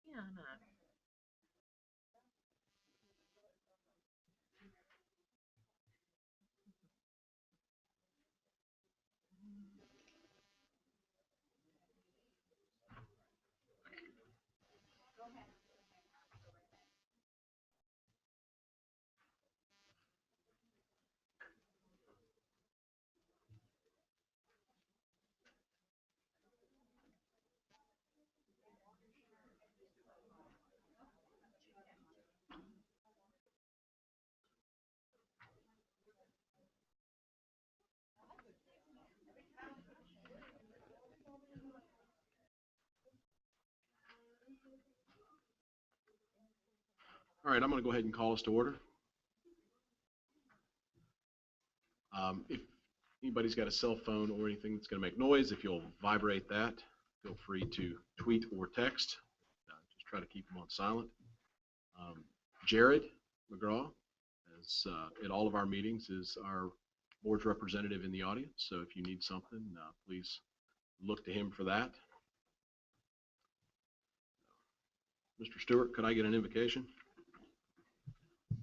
Yeah, I know. All right, I'm going to go ahead and call us to order. If anybody's got a cell phone or anything that's going to make noise, if you'll vibrate that, feel free to tweet or text. Just try to keep them on silent. Jared McGraw, as at all of our meetings, is our board's representative in the audience. So if you need something, please look to him for that. Mr. Stewart, could I get an invocation?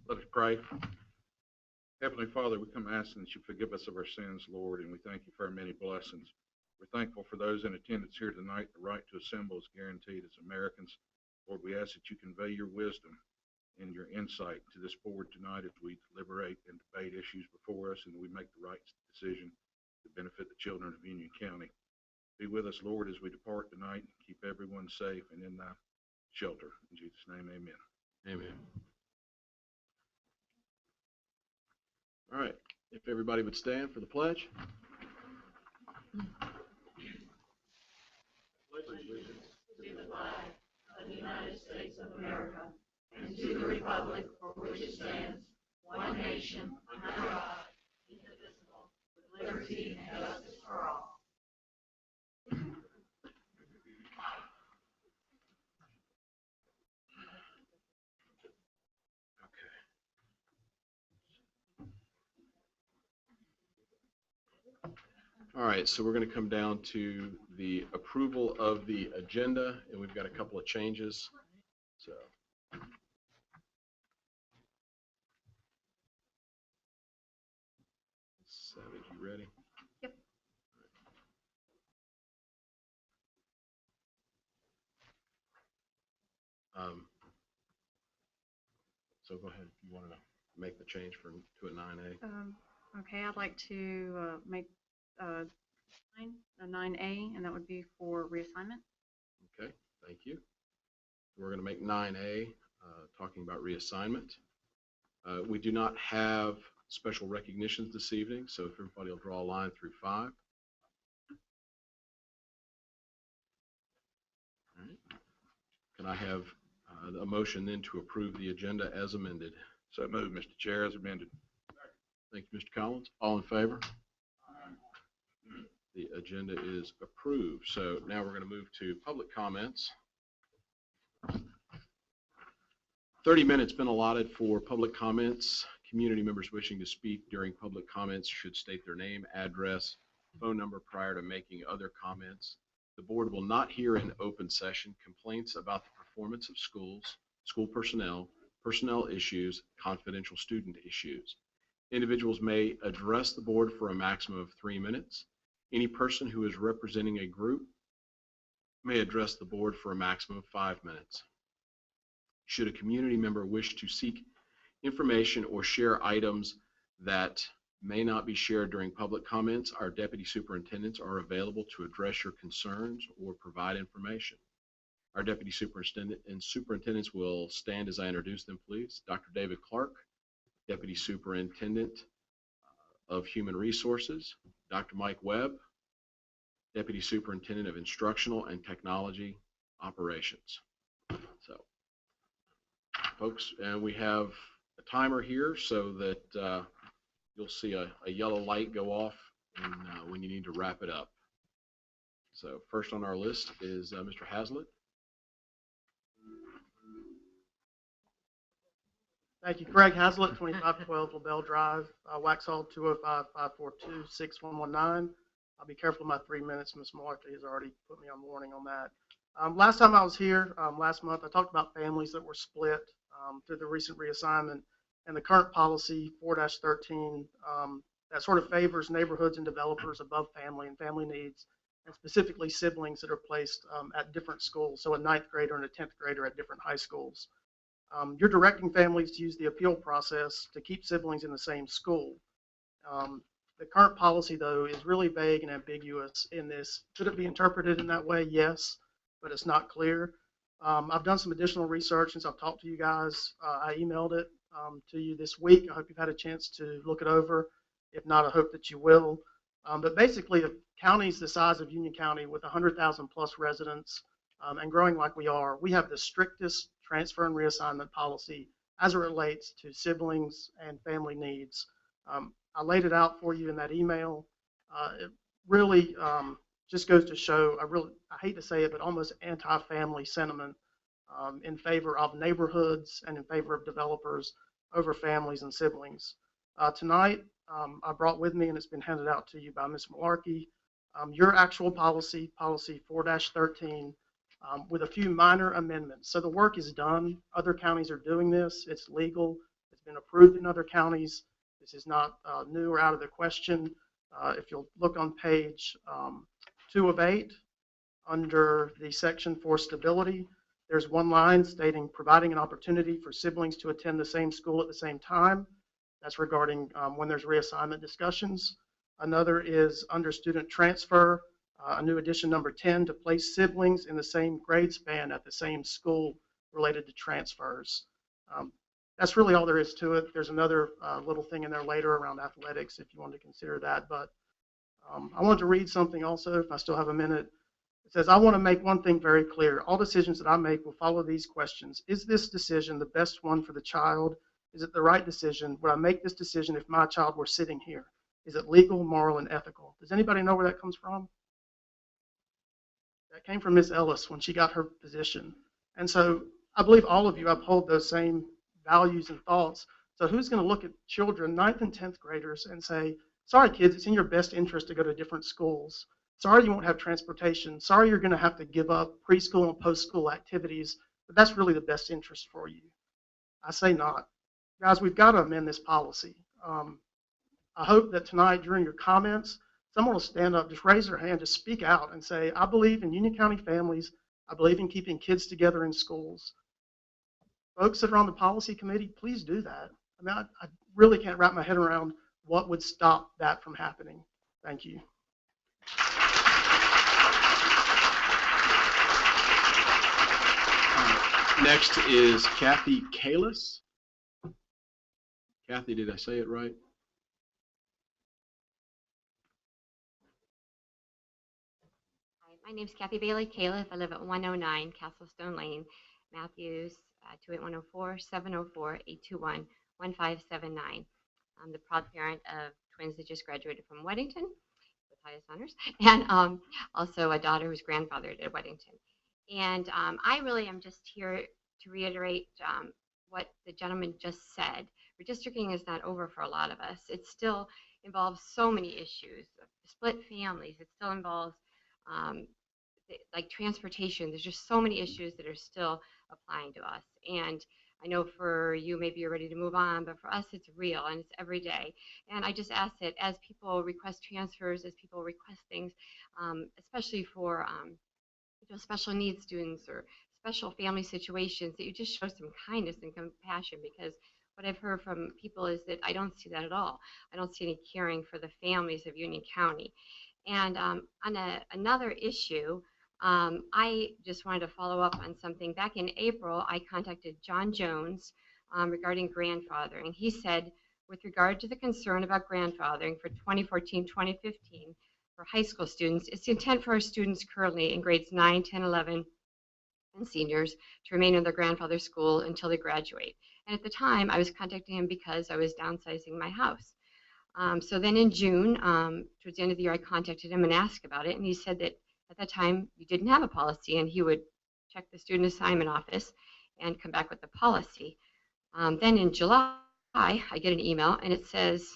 Let us pray. Heavenly Father, we come asking that you forgive us of our sins, Lord, and we thank you for our many blessings. We're thankful for those in attendance here tonight. The right to assemble is guaranteed as Americans. Lord, we ask that you convey your wisdom and your insight to this board tonight as we deliberate and debate issues before us, and we make the right decision to benefit the children of Union County. Be with us, Lord, as we depart tonight. Keep everyone safe and in thy shelter. In Jesus' name, amen. Amen. All right, if everybody would stand for the pledge. Allegiance to the flag of the United States of America and to the republic for which it stands, one nation, under God, indivisible, with liberty and justice for all. All right, so we're going to come down to the approval of the agenda, and we've got a couple of changes. So Savage, you ready? Yep. So go ahead if you want to make the change to a 9A. Okay, I'd like to make a 9A, and that would be for reassignment. Okay, thank you. We're going to make 9A, talking about reassignment. We do not have special recognitions this evening, so if everybody will draw a line through 5. All right. Can I have a motion then to approve the agenda as amended? So moved, Mr. Chair, as amended. Thank you, Mr. Collins. All in favor? The agenda is approved. So now we're going to move to public comments. 30 minutes been allotted for public comments. Community members wishing to speak during public comments should state their name, address, phone number prior to making other comments. The board will not hear in open session complaints about the performance of schools, school personnel, personnel issues, confidential student issues. Individuals may address the board for a maximum of 3 minutes. Any person who is representing a group may address the board for a maximum of 5 minutes. Should a community member wish to seek information or share items that may not be shared during public comments, our deputy superintendents are available to address your concerns or provide information. Our deputy superintendent and superintendents will stand as I introduce them, please. Dr. David Clark, Deputy Superintendent of Human Resources. Dr. Mike Webb, Deputy Superintendent of Instructional and Technology Operations. So, folks, and we have a timer here so that you'll see a yellow light go off when you need to wrap it up. So first on our list is Mr. Hazlitt. Thank you. Craig Hazlitt, 2512 LaBelle Drive, Waxhaw 205-542-6119. I'll be careful of my 3 minutes. Ms. Malarkey has already put me on warning on that. Last time I was here, last month, I talked about families that were split through the recent reassignment and the current policy 4-13 that sort of favors neighborhoods and developers above family and family needs, and specifically siblings that are placed at different schools, so a 9th grader and a 10th grader at different high schools. You're directing families to use the appeal process to keep siblings in the same school. The current policy, though, is really vague and ambiguous in this. Should it be interpreted in that way? Yes, but it's not clear. I've done some additional research since I've talked to you guys. I emailed it to you this week. I hope you've had a chance to look it over. If not, I hope that you will. But basically, if counties the size of Union County with 100,000 plus residents and growing like we are, we have the strictest transfer and reassignment policy as it relates to siblings and family needs. I laid it out for you in that email. It really just goes to show, I hate to say it, but almost anti-family sentiment in favor of neighborhoods and in favor of developers over families and siblings. Tonight, I brought with me, and it's been handed out to you by Ms. Malarkey, your actual policy 4-13, with a few minor amendments. So the work is done. Other counties are doing this. It's legal. It's been approved in other counties. This is not new or out of the question. If you'll look on page 2 of 8, under the section for stability, there's one line stating providing an opportunity for siblings to attend the same school at the same time. That's regarding when there's reassignment discussions. Another is under student transfer, a new addition number 10 to place siblings in the same grade span at the same school related to transfers. That's really all there is to it. There's another little thing in there later around athletics if you want to consider that. But I wanted to read something also, if I still have a minute. It says, I want to make one thing very clear. All decisions that I make will follow these questions. Is this decision the best one for the child? Is it the right decision? Would I make this decision if my child were sitting here? Is it legal, moral, and ethical? Does anybody know where that comes from? That came from Ms. Ellis when she got her position. And so I believe all of you uphold those same values and thoughts. So who's going to look at children, 9th and 10th graders, and say, sorry, kids, it's in your best interest to go to different schools. Sorry you won't have transportation. Sorry you're going to have to give up preschool and post-school activities but that's really the best interest for you. I say not. Guys, we've got to amend this policy. I hope that tonight during your comments, someone will stand up, just raise their hand, just speak out and say, I believe in Union County families. I believe in keeping kids together in schools. Folks that are on the policy committee, please do that. I mean, I really can't wrap my head around what would stop that from happening. Thank you. Next is Kathy Kalis. Kathy, did I say it right? Hi, my name's Kathy Bailey Califf. I live at 109 Castlestone Lane, Matthews, 28104-704-821-1579. I'm the proud parent of twins that just graduated from Weddington with highest honors, and also a daughter who's grandfathered at Weddington. And I really am just here to reiterate what the gentleman just said. Redistricting is not over for a lot of us. It still involves so many issues, split families. It still involves like transportation. There's just so many issues that are still applying to us. And I know for you, maybe you're ready to move on, but for us, it's real and it's every day. And I just ask that as people request transfers, as people request things, especially for special needs students or special family situations, that you just show some kindness and compassion, because what I've heard from people is that I don't see that at all. I don't see any caring for the families of Union County. And on another issue, I just wanted to follow up on something. Back in April, I contacted John Jones regarding grandfathering. He said, with regard to the concern about grandfathering for 2014-2015 for high school students, it's the intent for our students currently in grades 9, 10, 11, and seniors to remain in their grandfather's school until they graduate. And at the time, I was contacting him because I was downsizing my house. So then in June, towards the end of the year, I contacted him and asked about it. And he said that at that time, you didn't have a policy, and he would check the student assignment office and come back with the policy. Then in July, I get an email, and it says,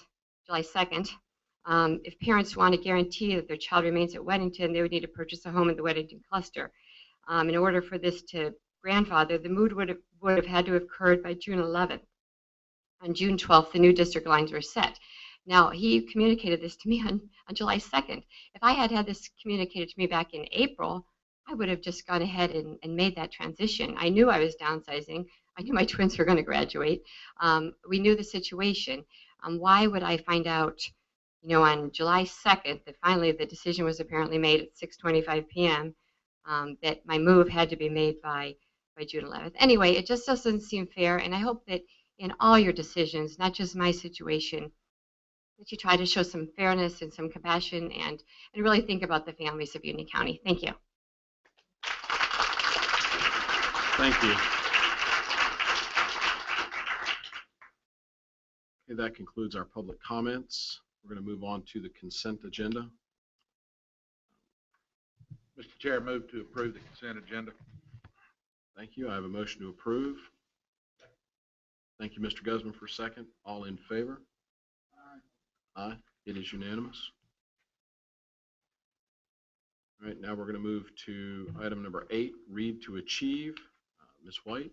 July 2nd, if parents want to guarantee that their child remains at Weddington, they would need to purchase a home in the Weddington cluster. In order for this to grandfather, the move would have had to have occurred by June 11th. On June 12th, the new district lines were set. Now, he communicated this to me on July 2nd. If I had had this communicated to me back in April, I would have just gone ahead and made that transition. I knew I was downsizing. I knew my twins were going to graduate. We knew the situation. Why would I find out, on July 2nd, that finally the decision was apparently made at 6:25 p.m., that my move had to be made by June 11th. Anyway, it just doesn't seem fair, and I hope that in all your decisions, not just my situation, that you try to show some fairness and some compassion and really think about the families of Union County. Thank you. Thank you. Okay, that concludes our public comments. We're going to move on to the consent agenda. Mr. Chair, I move to approve the consent agenda. Thank you. I have a motion to approve. Thank you, Mr. Guzman, for a second. All in favor? Aye. It is unanimous. All right, now we're going to move to item number 8, read to achieve. Ms. White.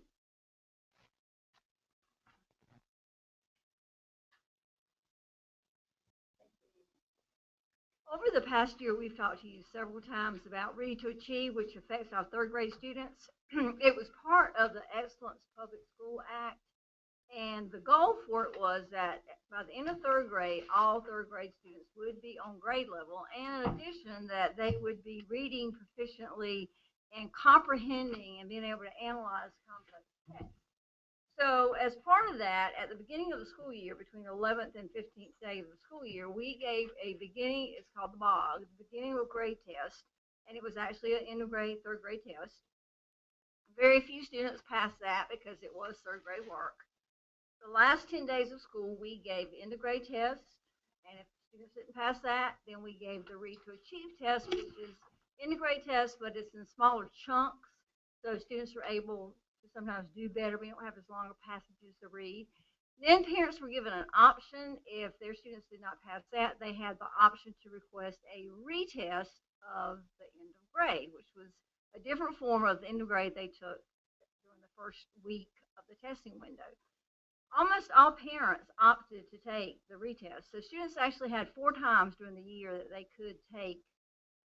Over the past year, we've talked to you several times about Read to Achieve, which affects our third grade students. It was part of the Excellence Public School Act, and the goal for it was that by the end of third grade, all third grade students would be on grade level, and in addition, that they would be reading proficiently and comprehending and being able to analyze complex text. So as part of that, at the beginning of the school year, between the 11th and 15th day of the school year, we gave a beginning, it's called the BOG, the beginning of grade test, and it was actually an end of grade, third grade test. Very few students passed that because it was third grade work. The last 10 days of school, we gave the end of grade test, and if students didn't pass that, then we gave the Read to Achieve test, which is end of grade test, but it's in smaller chunks, so students are able to sometimes do better. We don't have as long of passages to read. Then parents were given an option. If their students did not pass that, they had the option to request a retest of the end of grade, which was a different form of the end of grade they took during first week of the testing window. Almost all parents opted to take the retest. So students actually had 4 times during the year that they could take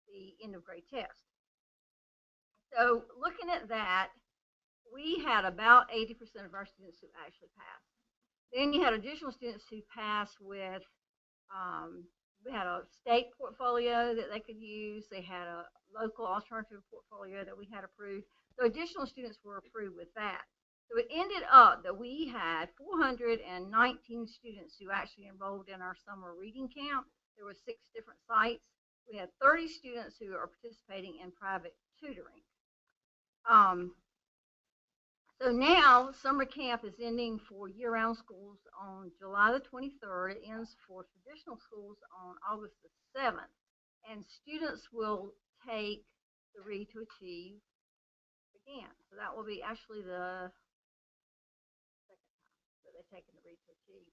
the end of grade test. So looking at that, we had about 80% of our students who actually passed. Then you had additional students who passed with, we had a state portfolio that they could use. They had a local alternative portfolio that we had approved. So additional students were approved with that. So it ended up that we had 419 students who actually enrolled in our summer reading camp. There were 6 different sites. We had 30 students who are participating in private tutoring. So now summer camp is ending for year-round schools on July the 23rd. It ends for traditional schools on August the 7th. And students will take the Read to Achieve again. So that will be actually the second time that they've taken the Read to Achieve.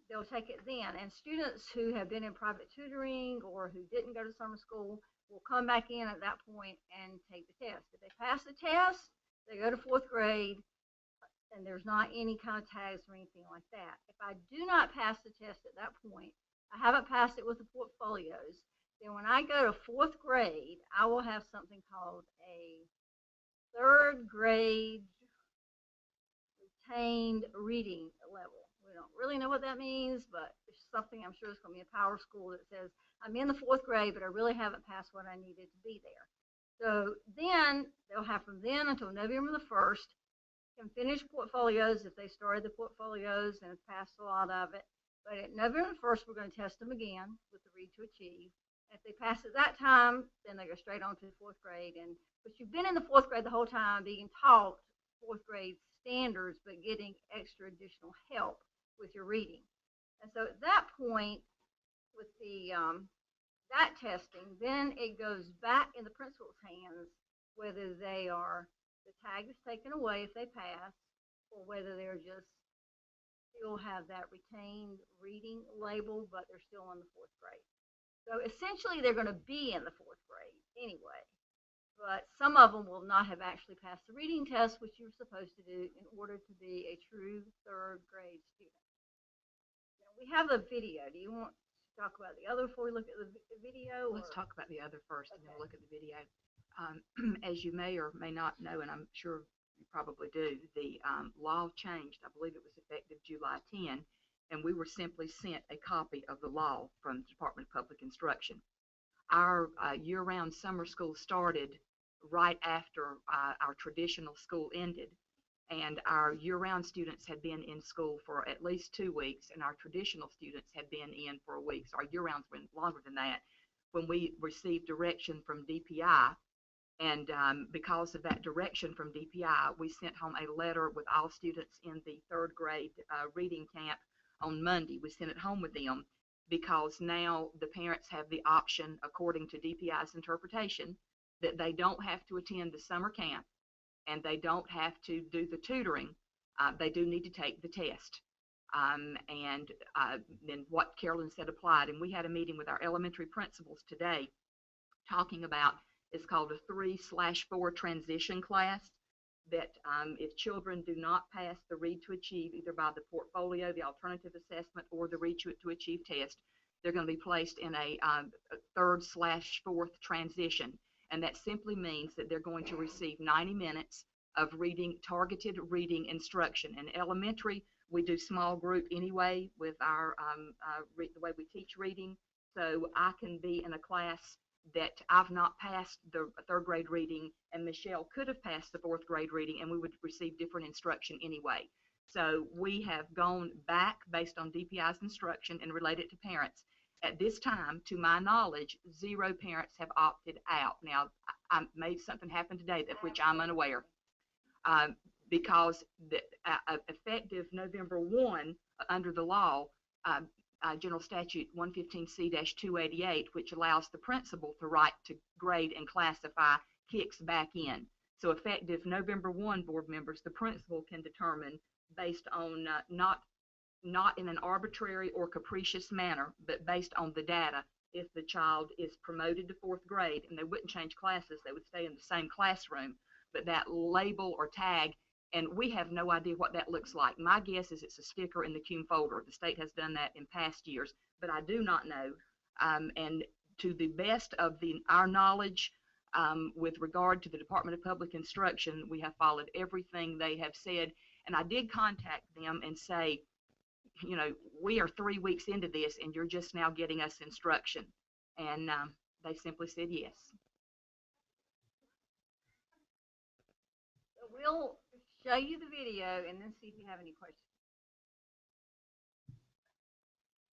They'll take it then. And students who have been in private tutoring or who didn't go to summer school will come back in at that point and take the test. If they pass the test, they go to 4th grade, and there's not any kind of tags or anything like that. If I do not pass the test at that point, I haven't passed it with the portfolios, then when I go to 4th grade, I will have something called a 3rd grade retained reading level. We don't really know what that means, but it's something I'm sure it's going to be a power school that says, I'm in the 4th grade, but I really haven't passed what I needed to be there. So then they'll have from then until November the 1st, can finish portfolios if they started the portfolios and have passed a lot of it. But at November the 1st, we're going to test them again with the Read to Achieve. If they pass at that time, then they go straight on to the 4th grade. But you've been in the 4th grade the whole time being taught 4th grade standards, but getting extra additional help with your reading. And so at that point, with the that testing, then it goes back in the principal's hands whether they are, the tag is taken away if they pass, or whether they're just still have that retained reading label, but they're still in the 4th grade. So essentially they're going to be in the 4th grade anyway, but some of them will not have actually passed the reading test, which you're supposed to do in order to be a true 3rd grade student. Now we have a video. Do you want talk about the other before we look at the video? Let's talk about the other first, and then Okay. we'll look at the video. As you may or may not know, and I'm sure you probably do, the law changed. I believe it was effective July 10, and we were simply sent a copy of the law from the Department of Public Instruction. Our year-round summer school started right after our traditional school ended, and our year-round students had been in school for at least 2 weeks, and our traditional students had been in for a week. So our year-rounds went longer than that. When we received direction from DPI, and because of that direction from DPI, we sent home a letter with all students in the 3rd grade reading camp on Monday. We sent it home with them because now the parents have the option, according to DPI's interpretation, that they don't have to attend the summer camp, and they don't have to do the tutoring. They do need to take the test. And then what Carolyn said applied. And we had a meeting with our elementary principals today talking about, it's called a 3/4 transition class, that if children do not pass the Read to Achieve, either by the portfolio, the alternative assessment, or the Read to Achieve test, they're going to be placed in a 3rd/4th transition. And that simply means that they're going to receive 90 minutes of reading, targeted reading instruction. In elementary, we do small group anyway with our the way we teach reading. So I can be in a class that I've not passed the 3rd grade reading, and Michelle could have passed the 4th grade reading, and we would receive different instruction anyway. So we have gone back based on DPI's instruction and related to parents. At this time, to my knowledge, 0 parents have opted out. Now, maybe something happened today of which I'm unaware, because effective November 1, under the law, General Statute 115C-288, which allows the principal to write to grade and classify, kicks back in. So effective November 1, board members, the principal can determine based on not in an arbitrary or capricious manner, but based on the data, if the child is promoted to 4th grade, and they wouldn't change classes, they would stay in the same classroom, but that label or tag And we have no idea what that looks like. My guess is it's a sticker in the CUME folder. The state has done that in past years, but I do not know. And to the best of our knowledge, with regard to the Department of Public Instruction, we have followed everything they have said. And I did contact them and say, you know, we are 3 weeks into this and you're just now getting us instruction. And they simply said yes. So we'll show you the video and then see if you have any questions.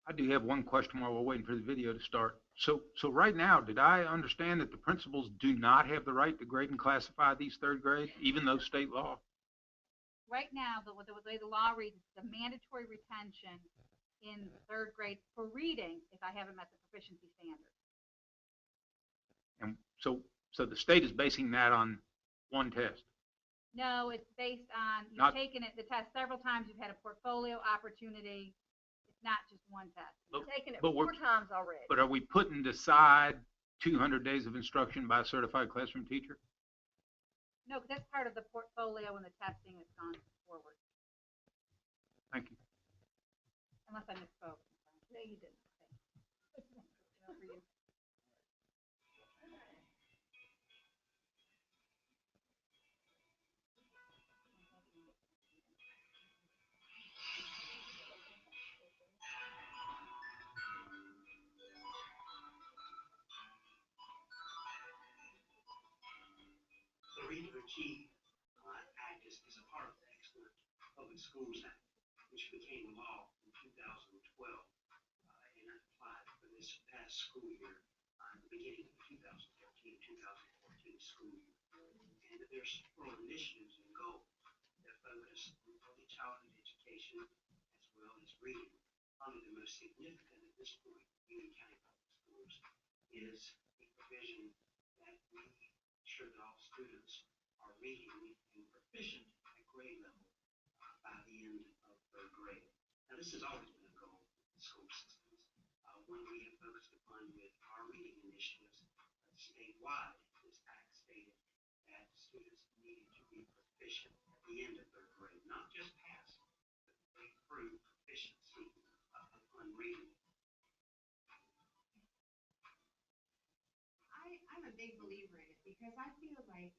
I do have one question while we're waiting for the video to start. So right now, did I understand that the principals do not have the right to grade and classify these third grade, even though state law? Right now, the way the law reads, it's the mandatory retention in third grade for reading if I haven't met the proficiency standard. And so the state is basing that on one test? No, it's based on, you've Not- taken the test several times, you've had a portfolio opportunity. It's not just one test. You've taken it but 4 we're- times already. But are we putting aside 200 days of instruction by a certified classroom teacher? No, 'cause that's part of the portfolio and the testing that's gone forward, Thank you. unless I misspoke. No, you didn't. Not for you. The Read to Achieve Act is a part of the Excellent Public Schools Act, which became law in 2012 and applied for this past school year at the beginning of 2013-2014 school year. And there's several initiatives and goals that focus on early childhood education as well as reading. Probably the most significant at this point in Union County Public Schools is the provision that we ensure that all students are reading and proficient at grade level by the end of third grade. Now, this has always been a goal of the school systems. One we have focused upon with our reading initiatives statewide. This act stated that students needed to be proficient at the end of third grade, not just pass, but improve proficiency on reading. I'm a big believer in it because I feel like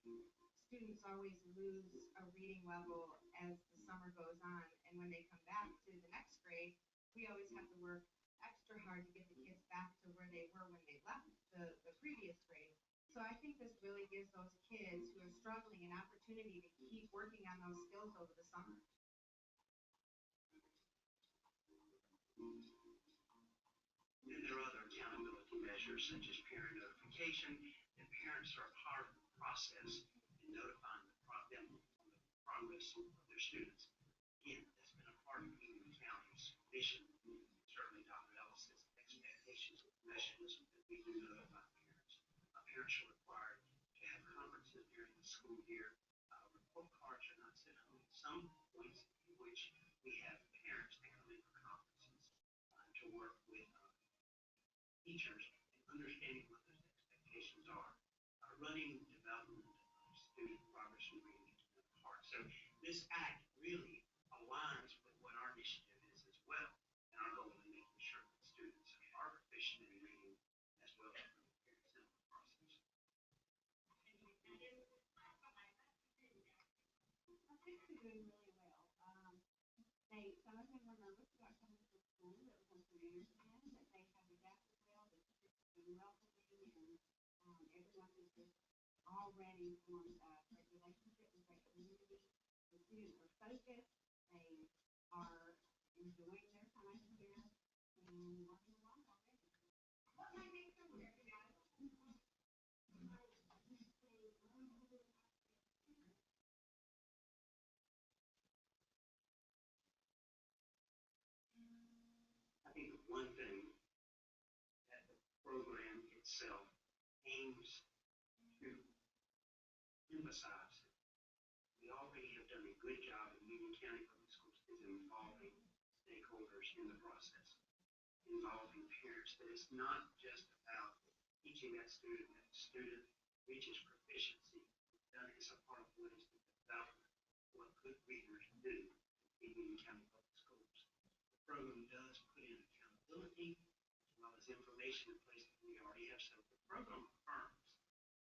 students always lose a reading level as the summer goes on. And when they come back to the next grade, we always have to work extra hard to get the kids back to where they were when they left the previous grade. So I think this really gives those kids who are struggling an opportunity to keep working on those skills over the summer. And there are other accountability measures such as parent notification, and parents are part of the process in notifying them on the progress of their students. Again, that's been a part of Union County's mission. Certainly Dr. Ellis's expectations mechanism that we do notify parents. Parents are required to have conferences during the school year. Report cards are not sent home. Some points in which we have parents that come in for conferences to work with teachers and understanding what those expectations are. Running development of student progress and reading part. So this act really aligns with what our initiative is as well, and our goal in making sure that students are proficient in reading as well as parents in the process. Our kids are doing really well. Some of them were nervous about coming to school. It was on 3 years again, but they have adapted well. The teachers have been welcoming, and everyone is just already formed a great relationship and great community. The students are focused. They are enjoying their time here and working along already. I think the one thing that the program itself aims to emphasize, we already have done a good job in Union County Public Schools is involving stakeholders in the process, involving parents. That it's not just about teaching that student reaches proficiency. Done as a part of what is the development, what good readers do in Union County Public Schools. The program does put in accountability as well as information in place that we already have. So the program affirms,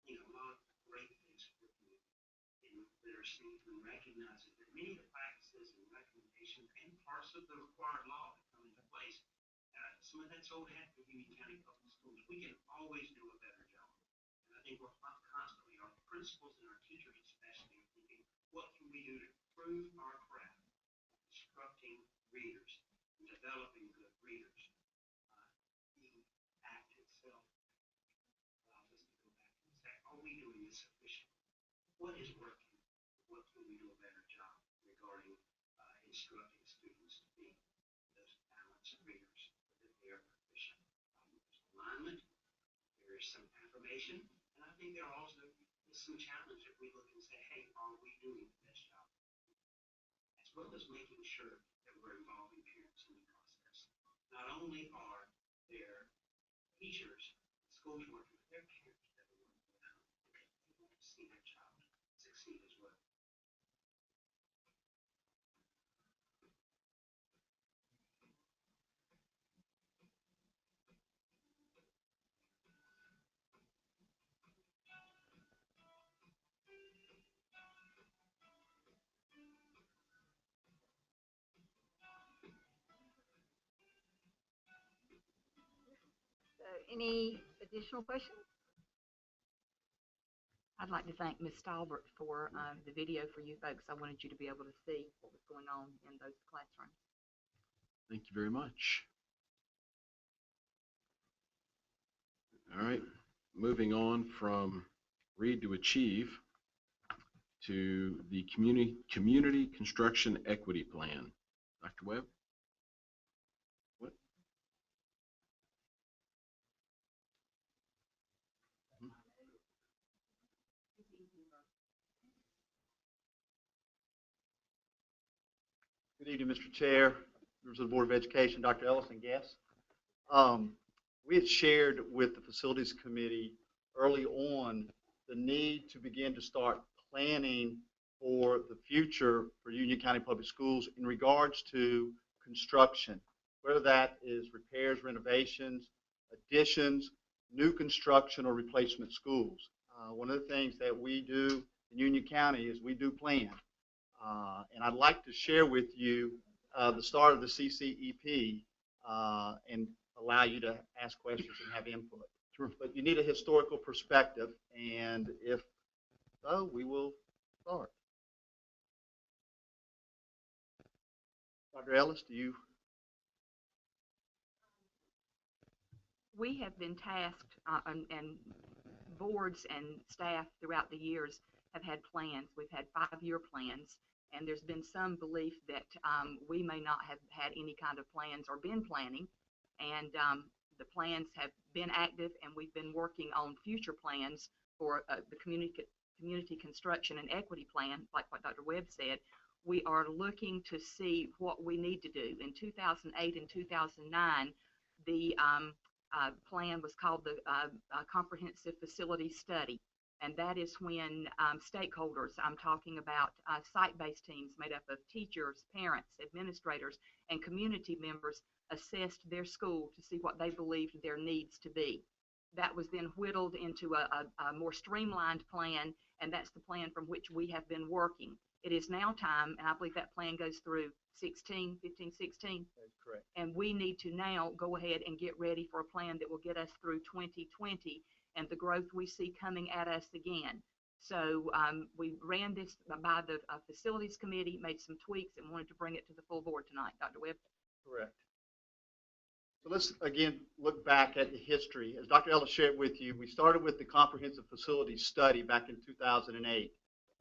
a lot of great things for the community in literacy and recognizes that many of the practices and recommendations and parts of the required law that come into place, some of that's old hat for Union County Public Schools. We can always do a better job. And I think we're constantly, our principals and our teachers especially, are thinking, what can we do to improve our craft, instructing readers, and developing good readers? The act itself allows us to go back and say, are we doing this sufficiently? What is working? What can we do a better job regarding instructing students to be those balanced readers that they are proficient? There's alignment, there is some affirmation, and I think there also is some challenge if we look and say, hey, are we doing the best job? As well as making sure that we're involving parents in the process. Not only are there teachers, schools working with their parents that are working with them, because they want to see their child succeed as well. Any additional questions? I'd like to thank Ms. Stalbert for the video for you folks. I wanted you to be able to see what was going on in those classrooms. Thank you very much. All right, moving on from Read to Achieve to the Community Construction Equity Plan. Dr. Webb? What? Good evening, Mr. Chair, members of the Board of Education, Dr. Ellis, and guests. We had shared with the Facilities Committee early on the need to begin to start planning for the future for Union County Public Schools in regards to construction, whether that is repairs, renovations, additions, new construction, or replacement schools. One of the things that we do in Union County is we do plan. And I'd like to share with you the start of the CCEP and allow you to ask questions and have input. Sure. But you need a historical perspective, and if so, we will start. Dr. Ellis, do you? We have been tasked, and boards and staff throughout the years have had plans. We've had 5-year plans, and there's been some belief that we may not have had any kind of plans or been planning, and the plans have been active, and we've been working on future plans for the community construction and equity plan, like what Dr. Webb said. We are looking to see what we need to do. In 2008 and 2009, the plan was called the Comprehensive Facility Study. And that is when stakeholders, I'm talking about site-based teams made up of teachers, parents, administrators, and community members, assessed their school to see what they believed their needs to be. That was then whittled into a more streamlined plan, and that's the plan from which we have been working. It is now time, and I believe that plan goes through 15, 16. That's correct. And we need to now go ahead and get ready for a plan that will get us through 2020 and the growth we see coming at us again. So we ran this by the Facilities Committee, made some tweaks, and wanted to bring it to the full board tonight. Dr. Webb? Correct. So let's again look back at the history. As Dr. Ellis shared with you, we started with the Comprehensive Facility Study back in 2008.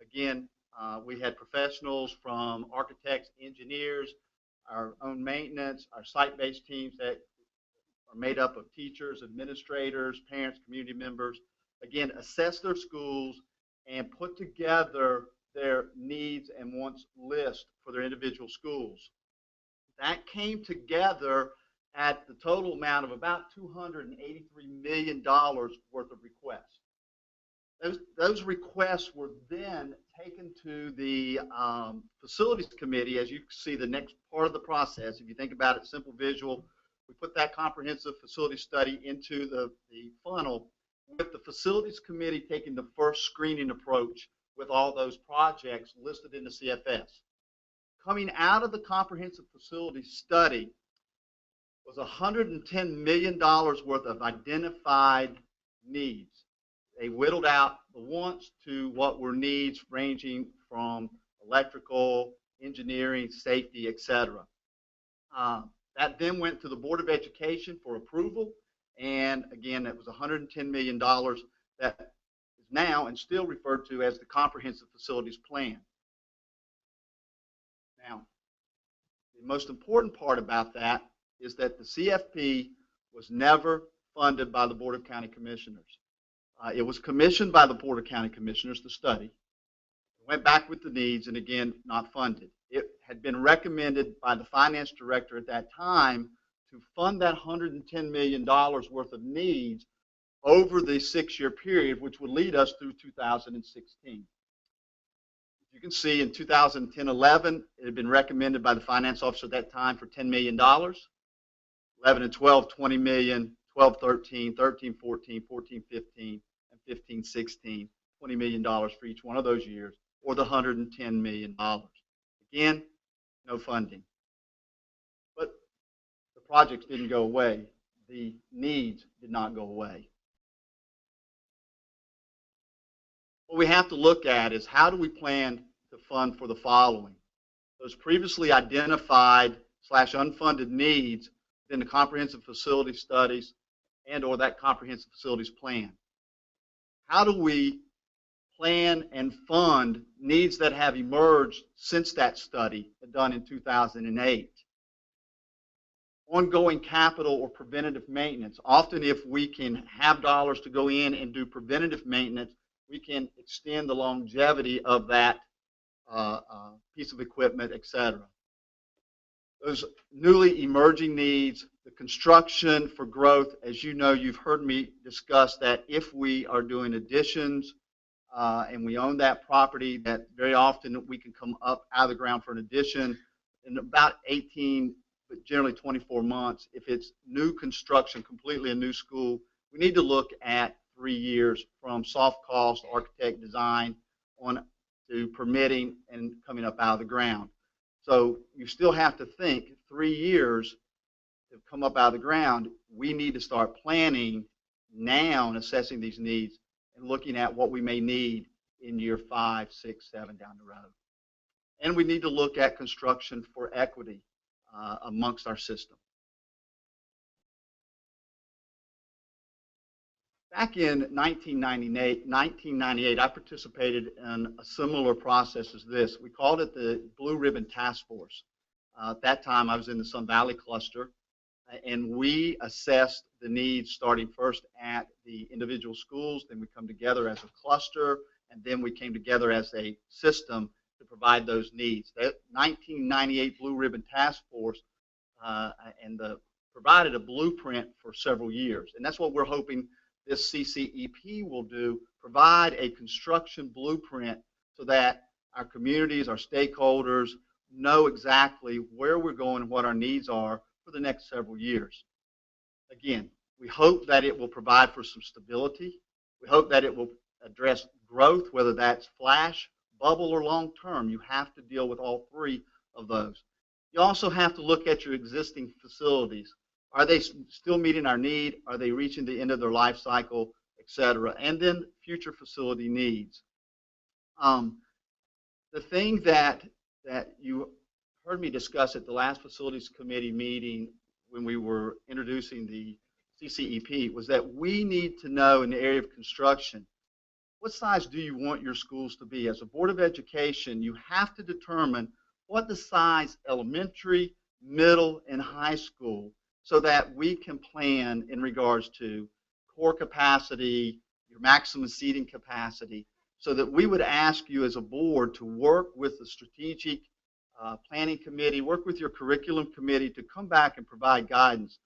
Again, we had professionals from architects, engineers, our own maintenance, our site-based teams that are made up of teachers, administrators, parents, community members, again, assess their schools and put together their needs and wants list for their individual schools. That came together at the total amount of about $283 million worth of requests. Those requests were then taken to the facilities committee. As you see, the next part of the process, if you think about it, simple visual, we put that comprehensive facility study into the funnel, with the facilities committee taking the first screening approach with all those projects listed in the CFS. Coming out of the comprehensive facility study was $110 million worth of identified needs. They whittled out the wants to what were needs ranging from electrical, engineering, safety, etc. That then went to the Board of Education for approval, and again, that was $110 million that is now and still referred to as the Comprehensive Facilities Plan. Now, the most important part about that is that the CFP was never funded by the Board of County Commissioners. It was commissioned by the Board of County Commissioners to study, went back with the needs, and again, not funded. It had been recommended by the finance director at that time to fund that $110 million worth of needs over the 6-year period, which would lead us through 2016. You can see in 2010-11, it had been recommended by the finance officer at that time for $10 million. 11 and 12, $20 million. 12, 13, 13, 14, 14, 15, and 15, 16, $20 million for each one of those years, or the $110 million. Again, no funding. But the projects didn't go away. The needs did not go away. What we have to look at is, how do we plan to fund for the following? Those previously identified / unfunded needs in the comprehensive facility studies and or that comprehensive facilities plan. How do we plan and fund needs that have emerged since that study done in 2008? Ongoing capital or preventative maintenance. Often if we can have dollars to go in and do preventative maintenance, we can extend the longevity of that piece of equipment, etc. Those newly emerging needs, the construction for growth. As you know, you've heard me discuss that if we are doing additions and we own that property, that very often we can come up out of the ground for an addition in about 18, but generally 24 months. If it's new construction, completely a new school, we need to look at 3 years from soft cost, architect design, on to permitting and coming up out of the ground. So you still have to think 3 years to come up out of the ground. We need to start planning now and assessing these needs and looking at what we may need in year 5, 6, 7 down the road. And we need to look at construction for equity amongst our system. Back in 1998, I participated in a similar process as this. We called it the Blue Ribbon Task Force. At that time, I was in the Sun Valley cluster, and we assessed the needs starting first at the individual schools, then we come together as a cluster, and then we came together as a system to provide those needs. That 1998 Blue Ribbon Task Force provided a blueprint for several years, and that's what we're hoping this CCEP will do, provide a construction blueprint so that our communities, our stakeholders know exactly where we're going and what our needs are for the next several years. Again, we hope that it will provide for some stability. We hope that it will address growth, whether that's flash, bubble, or long-term. You have to deal with all three of those. You also have to look at your existing facilities. Are they still meeting our need? Are they reaching the end of their life cycle, et cetera? And then future facility needs. The thing that you heard me discuss at the last facilities committee meeting when we were introducing the CCEP was that we need to know in the area of construction, what size do you want your schools to be? As a Board of Education, you have to determine what the size elementary, middle, and high school, so that we can plan in regards to core capacity, your maximum seating capacity, so that we would ask you as a board to work with the strategic planning committee, work with your curriculum committee to come back and provide guidance.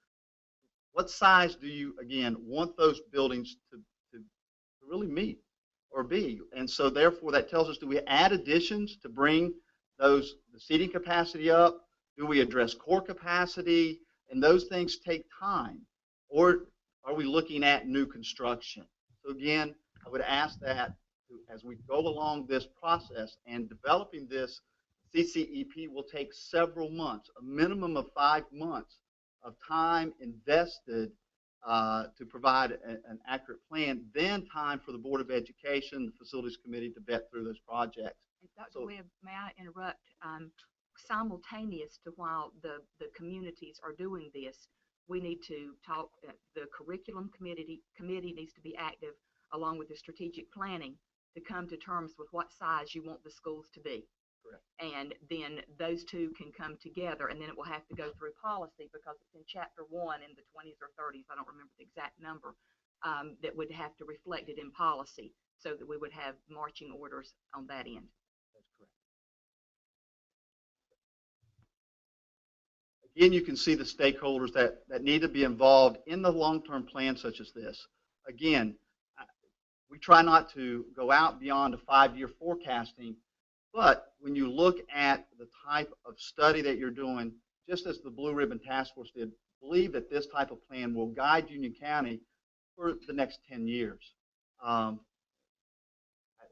What size do you, again, want those buildings to really meet? or B. And so therefore that tells us, do we add additions to bring the seating capacity up? Do we address core capacity? And those things take time. Or are we looking at new construction? So again, I would ask that as we go along this process, and developing this CCEP will take several months, a minimum of 5 months of time invested to provide an accurate plan, then time for the Board of Education, the Facilities Committee to vet through those projects. Dr. Webb, may I interrupt? Simultaneous to while the communities are doing this, we need to talk, the curriculum committee needs to be active along with the strategic planning to come to terms with what size you want the schools to be. Correct. And then those two can come together, and then it will have to go through policy because it's in chapter 1 in the 20s or 30s, I don't remember the exact number, that would have to reflect it in policy so that we would have marching orders on that end. That's correct. Again, you can see the stakeholders that need to be involved in the long-term plan such as this. Again, we try not to go out beyond a 5-year forecasting, but when you look at the type of study that you're doing, just as the Blue Ribbon Task Force did, believe that this type of plan will guide Union County for the next 10 years. I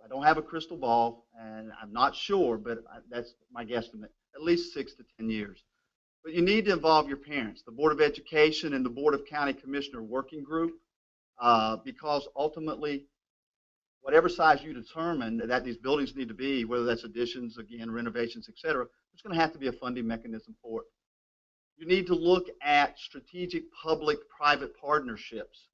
don't have a crystal ball, and I'm not sure, but that's my guesstimate, at least 6 to 10 years. But you need to involve your parents, the Board of Education and the Board of County Commissioner Working Group, because ultimately, whatever size you determine that these buildings need to be, whether that's additions, again, renovations, et cetera, there's going to have to be a funding mechanism for it. You need to look at strategic public-private partnerships.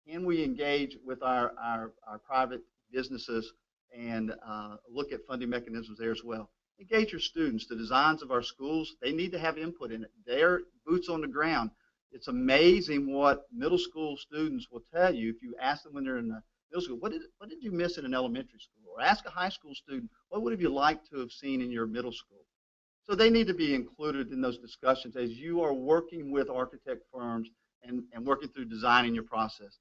Can we engage with our private businesses and look at funding mechanisms there as well? Engage your students. The designs of our schools, they need to have input in it. They're boots on the ground. It's amazing what middle school students will tell you if you ask them when they're in the middle school, what did you miss in an elementary school? Or ask a high school student, what would have you liked to have seen in your middle school? So they need to be included in those discussions as you are working with architect firms and working through designing your process.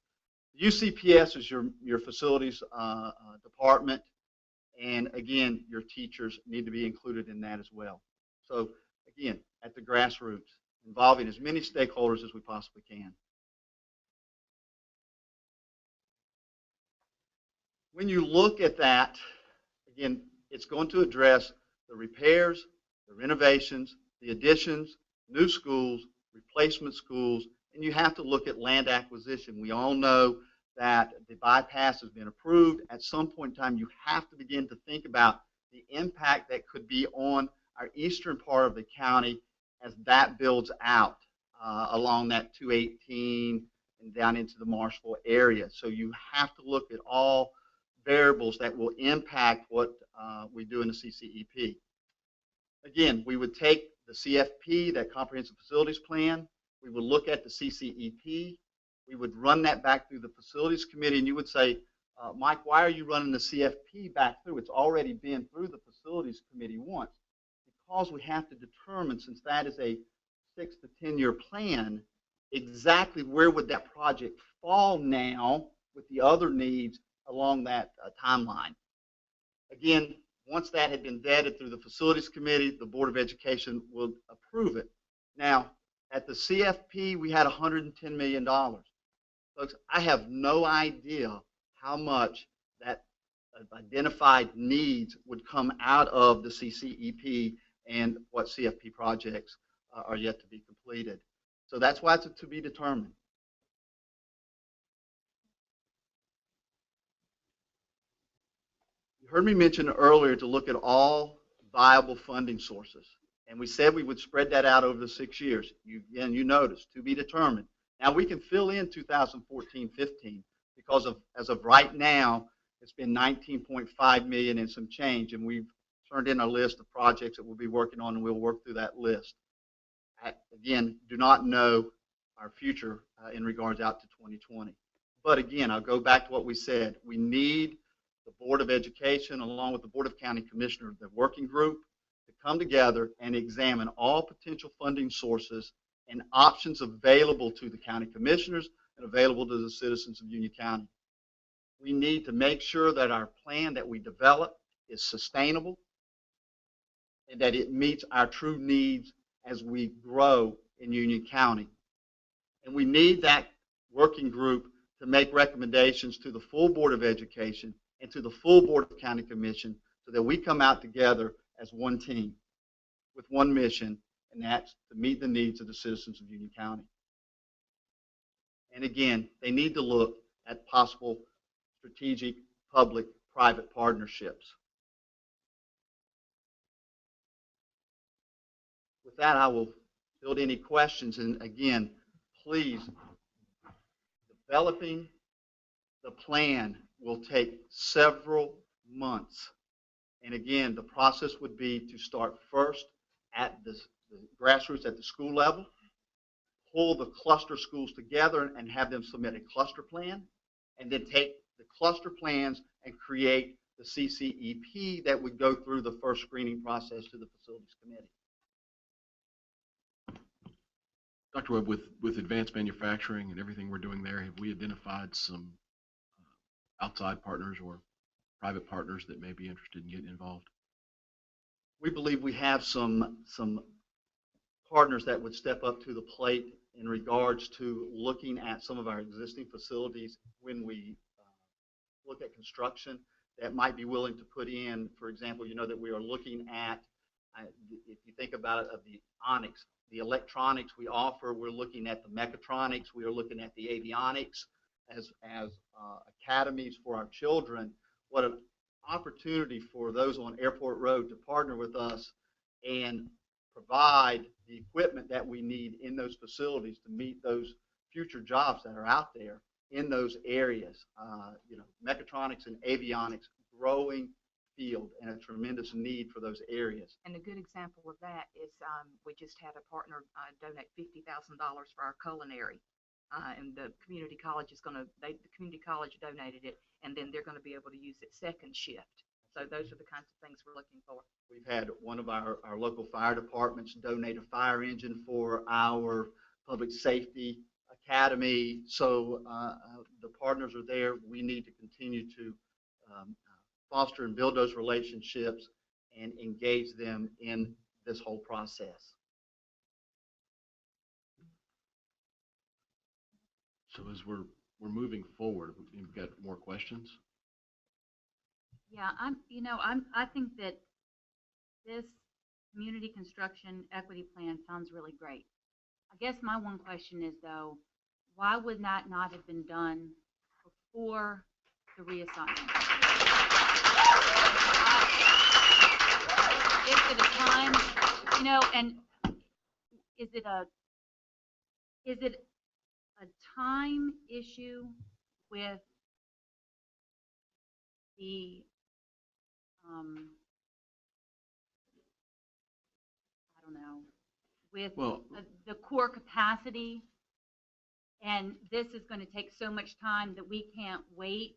UCPS is your facilities department. And again, your teachers need to be included in that as well. So again, at the grassroots, involving as many stakeholders as we possibly can. When you look at that, again, it's going to address the repairs, the renovations, the additions, new schools, replacement schools, and you have to look at land acquisition. We all know that the bypass has been approved. At some point in time, you have to begin to think about the impact that could be on our eastern part of the county as that builds out along that 218 and down into the Marshville area. So you have to look at all variables that will impact what we do in the CCEP. Again, we would take the CFP, that Comprehensive Facilities Plan. We would look at the CCEP. We would run that back through the Facilities Committee, and you would say, Mike, why are you running the CFP back through? It's already been through the Facilities Committee once. Because we have to determine, since that is a 6 to 10-year plan, exactly where would that project fall now with the other needs along that timeline. Again, once that had been vetted through the Facilities Committee, the Board of Education will approve it. Now, at the CFP, we had $110 million. Folks, I have no idea how much that identified needs would come out of the CCEP and what CFP projects are yet to be completed. So that's why it's to be determined. You heard me mention earlier to look at all viable funding sources. And we said we would spread that out over the 6 years. Again, you noticed, to be determined. Now we can fill in 2014-15 because as of right now, it's been 19.5 million and some change, and we've turned in a list of projects that we'll be working on, and we'll work through that list. Again, do not know our future in regards out to 2020. But again, I'll go back to what we said. We need the Board of Education, along with the Board of County Commissioners, the working group, to come together and examine all potential funding sources and options available to the county commissioners and available to the citizens of Union County. We need to make sure that our plan that we develop is sustainable and that it meets our true needs as we grow in Union County. And we need that working group to make recommendations to the full Board of Education and to the full Board of County Commission so that we come out together as one team with one mission, and that's to meet the needs of the citizens of Union County. And again, they need to look at possible strategic public-private partnerships. With that, I will field any questions. And again, please, developing the plan will take several months. And again, the process would be to start first at the grassroots at the school level, pull the cluster schools together and have them submit a cluster plan, and then take the cluster plans and create the CCEP that would go through the first screening process to the facilities committee. Dr. Webb, with advanced manufacturing and everything we're doing there, have we identified some outside partners or private partners that may be interested in getting involved? We believe we have some partners that would step up to the plate in regards to looking at some of our existing facilities when we look at construction that might be willing to put in, for example, you know that we are looking at, if you think about it, of the onyx, the electronics we offer, we're looking at the mechatronics, we are looking at the avionics as academies for our children. What an opportunity for those on Airport Road to partner with us and provide the equipment that we need in those facilities to meet those future jobs that are out there in those areas. You know, mechatronics and avionics, growing field and a tremendous need for those areas. And a good example of that is we just had a partner donate $50,000 for our culinary. And the community college is going to, the community college donated it, and then they're going to be able to use it second shift. So those are the kinds of things we're looking for. We've had one of our local fire departments donate a fire engine for our public safety academy. So the partners are there. We need to continue to foster and build those relationships and engage them in this whole process. So as we're moving forward, we've got more questions? Yeah, I think that this community construction equity plan sounds really great. I guess my one question is though, why would that not have been done before the reassignment? Is it a time, and is it a time issue with the I don't know, with the core capacity, and this is going to take so much time that we can't wait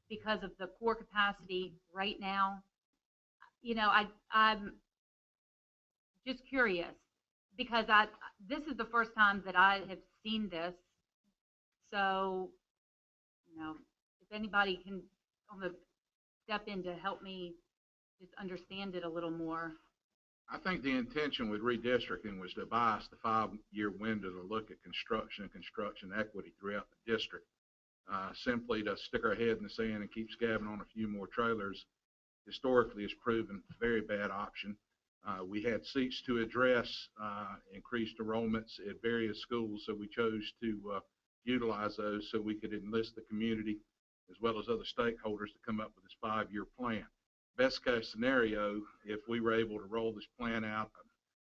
because of the core capacity right now? I'm just curious because this is the first time that I have seen this. So, if anybody can step in to help me just understand it a little more. I think the intention with redistricting was to buy us the 5-year window to look at construction and construction equity throughout the district. Simply to stick our head in the sand and keep scabbing on a few more trailers historically has proven a very bad option. We had seats to address increased enrollments at various schools, so we chose to utilize those so we could enlist the community as well as other stakeholders to come up with this 5-year plan. Best case scenario, if we were able to roll this plan out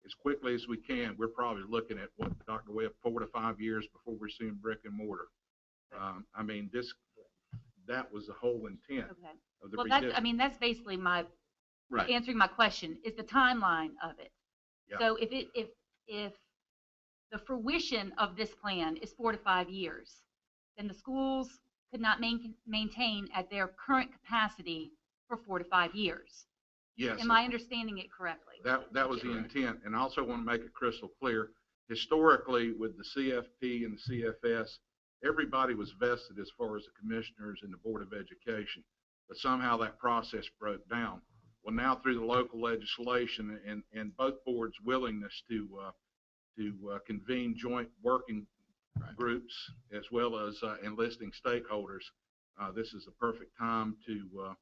as quickly as we can, we're probably looking at what Dr. Webb, 4 to 5 years before we're seeing brick and mortar. That was the whole intent of the redistricting. That's basically my Right. answering my question is the timeline of it. Yeah. So if the fruition of this plan is 4 to 5 years, then the schools could not maintain at their current capacity for 4 to 5 years. Yes. Am I understanding it correctly? That was the intent, and I also want to make it crystal clear. Historically, with the CFP and the CFS, everybody was vested as far as the commissioners and the Board of Education, but somehow that process broke down. Well, now through the local legislation and both boards' willingness to convene joint working groups as well as enlisting stakeholders, this is the perfect time to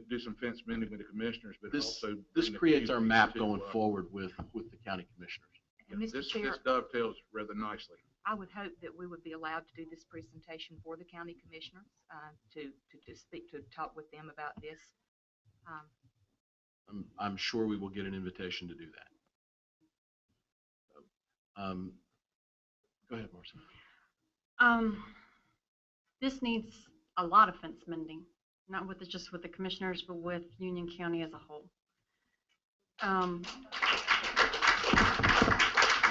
do some fence mending with the commissioners, but This also bring the creates our community map to, going forward with the county commissioners. And Mr. This Chair, dovetails rather nicely. I would hope that we would be allowed to do this presentation for the county commissioners, to speak, to talk with them about this. I'm sure we will get an invitation to do that. Go ahead, Marcy. This needs a lot of fence mending, not just with the commissioners, but with Union County as a whole.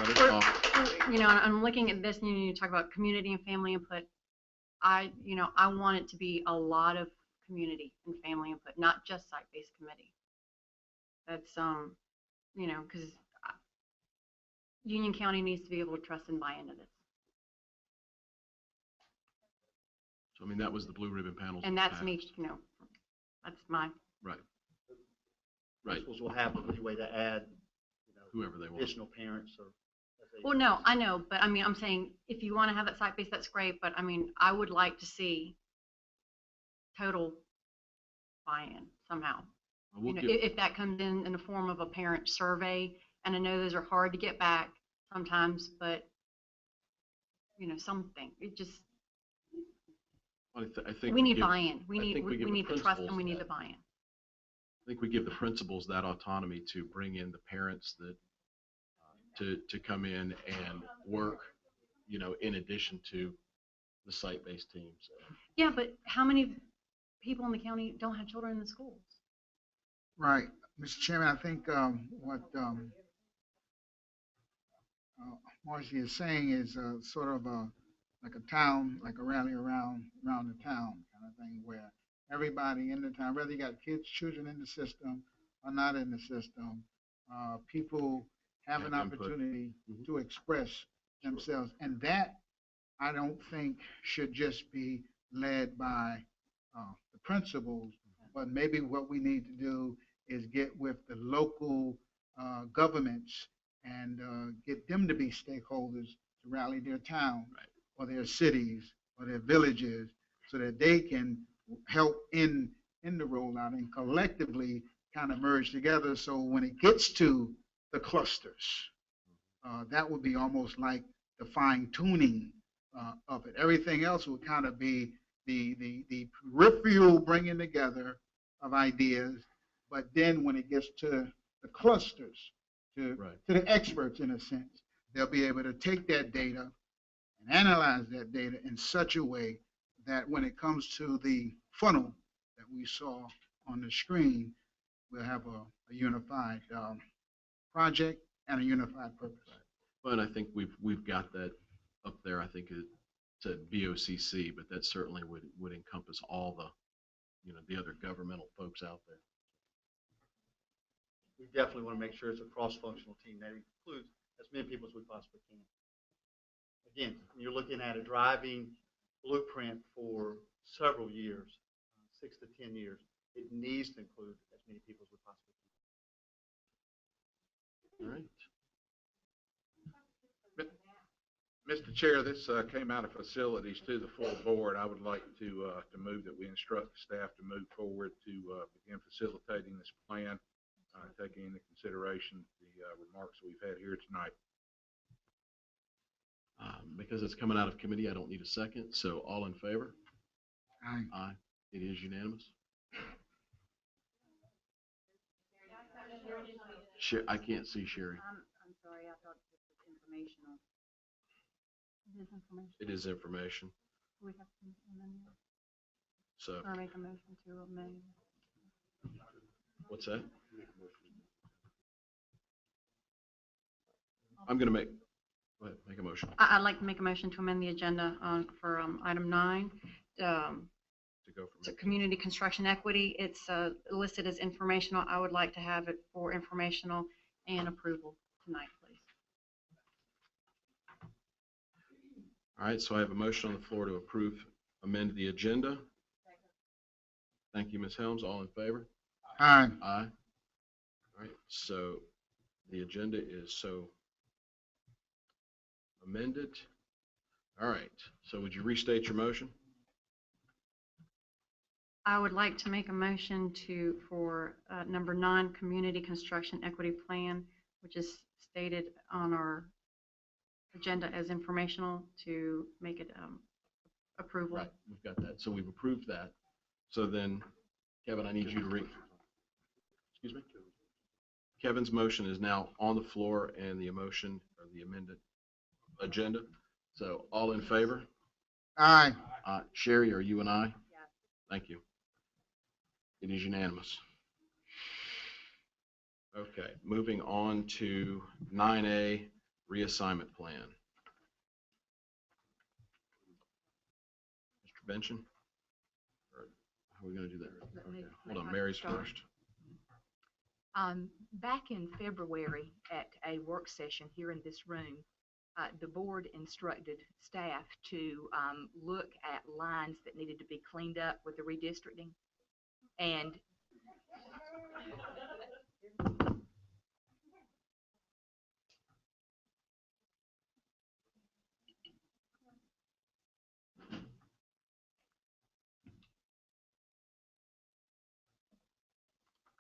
Let us talk. You know, I'm looking at this, and you talk about community and family input. I want it to be a lot of community and family input, not just site-based committee. That's, because Union County needs to be able to trust and buy into this. So, I mean, that was the blue ribbon panels. And that's me, that's my. Right. Principals will have the leeway to add, Whoever they want. additional parents or. Well, no, I know, but I mean, I'm saying if you want to have that site-based, that's great, but I mean, I would like to see total buy-in somehow. If that comes in the form of a parent survey, and I know those are hard to get back sometimes, but something, it just, I think we need buy-in. We I think we give need the the trust and principals we need that. the buy-in. I think we give the principals that autonomy to bring in the parents that to come in and work, in addition to the site-based teams. Yeah, but how many people in the county don't have children in the schools? Right. Mr. Chairman, I think what Marcy is saying is sort of like a town, like a rally around the town kind of thing, where everybody in the town, whether you got kids, children in the system or not in the system, people have an Have input. opportunity to express themselves. And that, I don't think, should just be led by the principals, but maybe what we need to do is get with the local governments and get them to be stakeholders to rally their town or their cities or their villages so that they can help in the rollout and collectively kind of merge together. So when it gets to the clusters, that would be almost like the fine tuning of it. Everything else would kind of be the peripheral bringing together of ideas. But then when it gets to the clusters, to the experts in a sense, they'll be able to take that data and analyze that data in such a way that when it comes to the funnel that we saw on the screen, we'll have a unified project and a unified purpose. But I think we've got that up there. I think it's at BOCC, but that certainly would encompass all the other governmental folks out there. We definitely want to make sure it's a cross-functional team that includes as many people as we possibly can. Again, you're looking at a driving blueprint for several years, 6 to 10 years. It needs to include as many people as we possibly can. All right. Mr. Chair, this came out of facilities to the full board. I would like to move that we instruct the staff to move forward to begin facilitating this plan, taking into consideration the remarks we've had here tonight. Because it's coming out of committee, I don't need a second. So all in favor? Aye. Aye. It is unanimous. I can't see Sherry. I'm sorry, I thought this was informational. It is information. It is information. We have to amend it. So Or make a motion to amend. what's that? I'm going to make, go ahead, make a motion I'd like to make a motion to amend the agenda for item 9. to go So from. community construction equity, it's listed as informational. I would like to have it for informational and approval tonight, please. All right, so I have a motion on the floor to approve, amend the agenda. Thank you, Ms. Helms. All in favor? Aye. Aye. All right, so the agenda is so amended. All right, so would you restate your motion? I would like to make a motion for number 9, Community Construction Equity Plan, which is stated on our agenda as informational, to make it approval. Right, we've got that. So we've approved that. So then, Kevin, I need you to excuse me? Kevin's motion is now on the floor and the motion or the amended agenda. So all in favor? Aye. Sherry, are you and I? Yes. Thank you. It is unanimous. Okay, moving on to 9A, reassignment plan. Mr. Benson? Or how are we going to do that? Let me Okay, make hold on, my Mary's start. first. Back in February at a work session here in this room, the board instructed staff to look at lines that needed to be cleaned up with the redistricting. And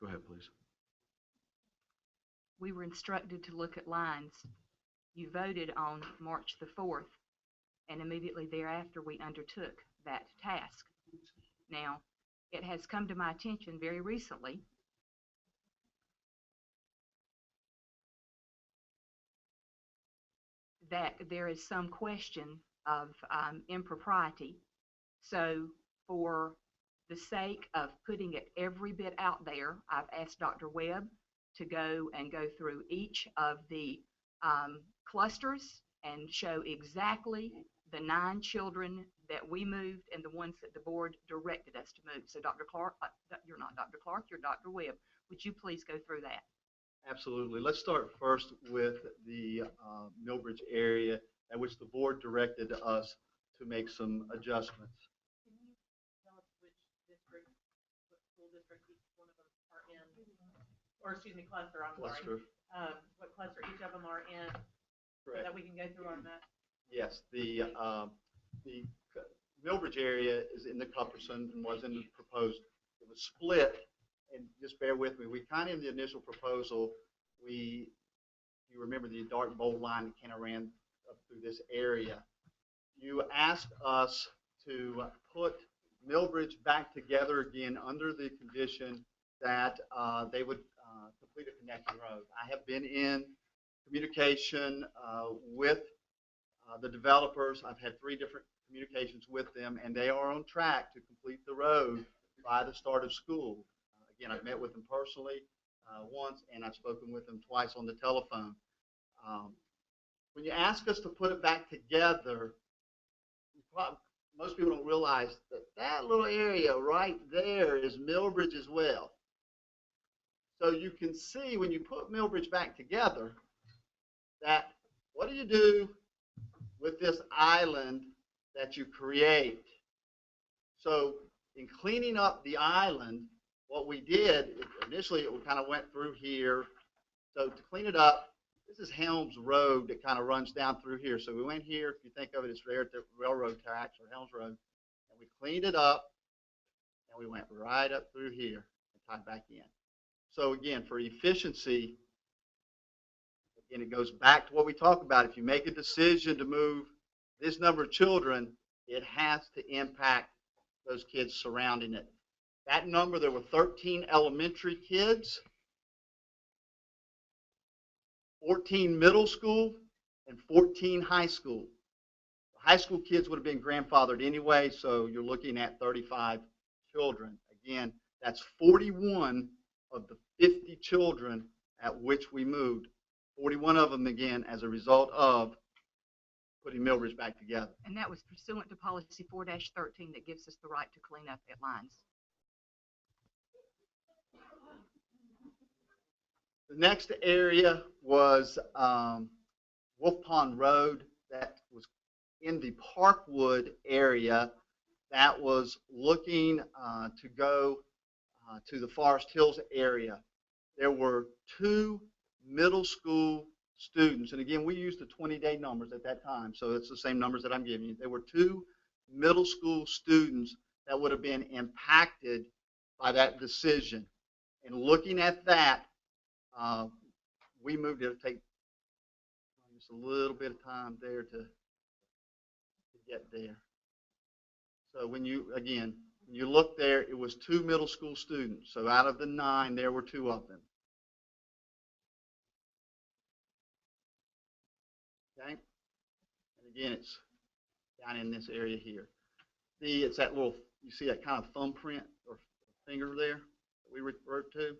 Go ahead, please. we were instructed to look at lines. You voted on March the 4th, and immediately thereafter we undertook that task. Now, it has come to my attention very recently that there is some question of impropriety. So for the sake of putting it every bit out there, I've asked Dr. Webb to go through each of the clusters and show exactly the 9 children that we moved and the ones that the board directed us to move. So Dr. Clark, you're not Dr. Clark, you're Dr. Webb. Would you please go through that? Absolutely. Let's start first with the Millbridge area at which the board directed us to make some adjustments. Can you tell us which district, what school district each one of them are in? Or excuse me, cluster, I'm sorry. Cluster. What cluster each of them are in, so Correct. that we can go through our map? Yes, the Millbridge area is in the Cupperson and was in the proposed. It was split, and just bear with me. We kind of in the initial proposal, you remember the dark bold line that kind of ran up through this area. You asked us to put Millbridge back together again under the condition that they would complete a connecting road. I have been in communication with the developers. I've had 3 different communications with them, and they are on track to complete the road by the start of school. Again, I've met with them personally once, and I've spoken with them twice on the telephone. When you ask us to put it back together, most people don't realize that that little area right there is Millbridge as well. So you can see when you put Millbridge back together that what do you do with this island that you create? So in cleaning up the island, what we did, initially it kind of went through here. So to clean it up, this is Helms Road that kind of runs down through here. So we went here, if you think of it, it's there at the railroad tracks or Helms Road, and we cleaned it up, and we went right up through here and tied back in. So again, for efficiency, again, it goes back to what we talk about. If you make a decision to move this number of children, it has to impact those kids surrounding it. That number, there were 13 elementary kids, 14 middle school, and 14 high school. High school kids would have been grandfathered anyway, so you're looking at 35 children. Again, that's 41 of the 50 children at which we moved. 41 of them, again, as a result of putting Millbridge back together. And that was pursuant to policy 4-13 that gives us the right to clean up at lines. The next area was Wolf Pond Road. That was in the Parkwood area that was looking to go to the Forest Hills area. There were 2 middle school students, and again, we used the 20-day numbers at that time, so it's the same numbers that I'm giving you. There were 2 middle school students that would have been impacted by that decision. And looking at that, we moved it to take just a little bit of time there to get there. So when you look there, it was 2 middle school students. So out of the 9, there were 2 of them. Okay? And again, it's down in this area here. It's that little, you see that kind of thumbprint or finger there that we referred to?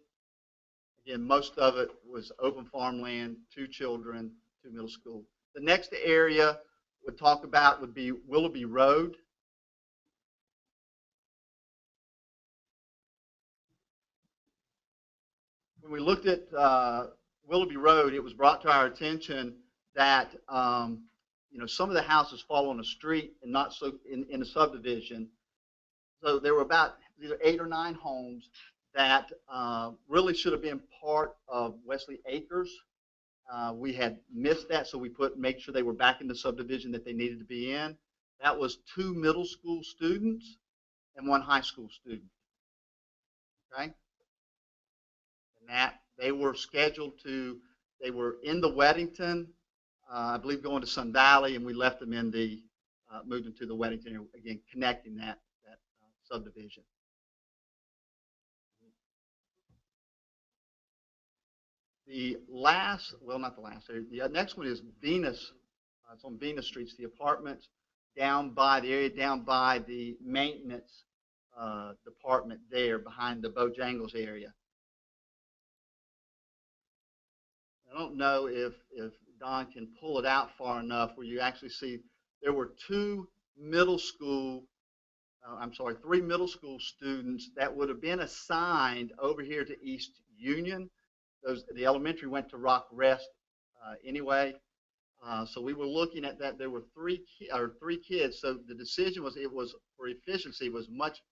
Again, most of it was open farmland, 2 children, 2 middle school. The next area we'll talk about would be Willoughby Road. When we looked at Willoughby Road, it was brought to our attention that some of the houses fall on a street and not so in a subdivision. So there were about either 8 or 9 homes that really should have been part of Wesley Acres. We had missed that, so we make sure they were back in the subdivision that they needed to be in. That was 2 middle school students and 1 high school student. Okay? And that they were they were in the Weddington, I believe going to Sun Valley, and we left them in moved them to the Weddington, again, connecting that subdivision. The next one is Venus. It's on Venus Street. It's the apartments down by the maintenance department there behind the Bojangles area. I don't know if Don can pull it out far enough where you actually see there were 3 middle school students that would have been assigned over here to East Union. The elementary went to Rock Rest anyway. So we were looking at that. There were 3 kids. So the decision was, for efficiency, was much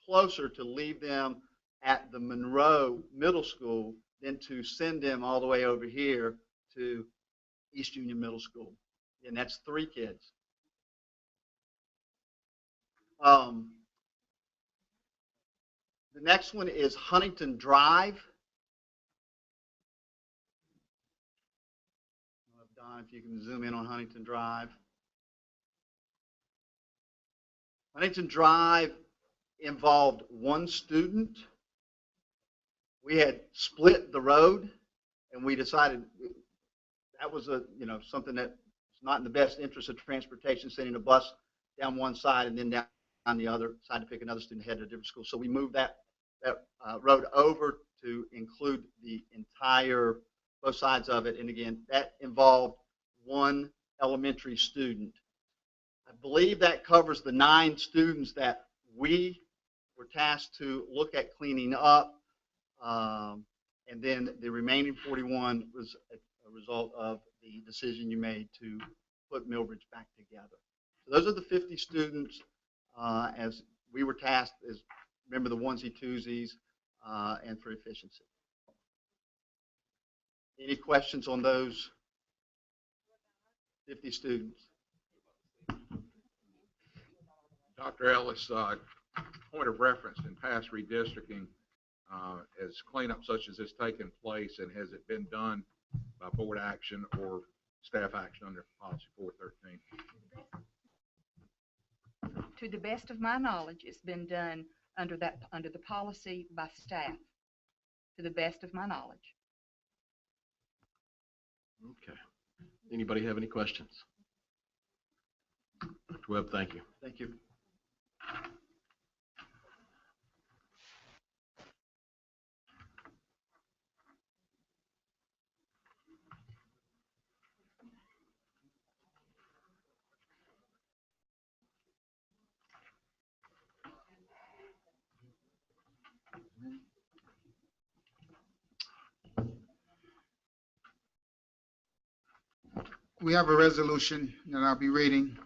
closer to leave them at the Monroe Middle School than to send them all the way over here to East Union Middle School. And that's 3 kids. The next one is Huntington Drive. Don, if you can zoom in on Huntington Drive. Huntington Drive involved 1 student. We had split the road, and we decided that was something that was not in the best interest of transportation, sending a bus down one side and then down the other side to pick another student ahead to a different school. So we moved that road over to include the entire, both sides of it. And again, that involved 1 elementary student. I believe that covers the 9 students that we were tasked to look at cleaning up. And then the remaining 41 was a result of the decision you made to put Millbridge back together. So those are the 50 students as we were tasked as, remember, the onesie-twosies and for efficiency. Any questions on those 50 students? Dr. Ellis, point of reference in past redistricting, has cleanup such as this taken place, and has it been done by board action or staff action under policy 413? To the best of my knowledge, it's been done under the policy by staff, to the best of my knowledge. Okay. Anybody have any questions? Dr. Webb, thank you. Thank you. we have a resolution that I'll be reading.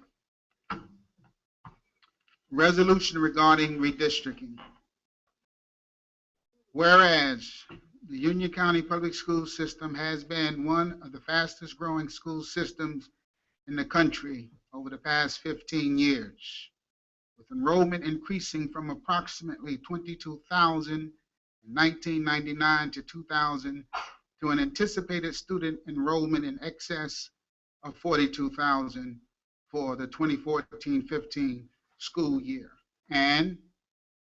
Resolution regarding redistricting. Whereas the Union County Public School System has been one of the fastest growing school systems in the country over the past 15 years, with enrollment increasing from approximately 22,000 in 1999 to 2000 to an anticipated student enrollment in excess of 42,000 for the 2014-15 school year. And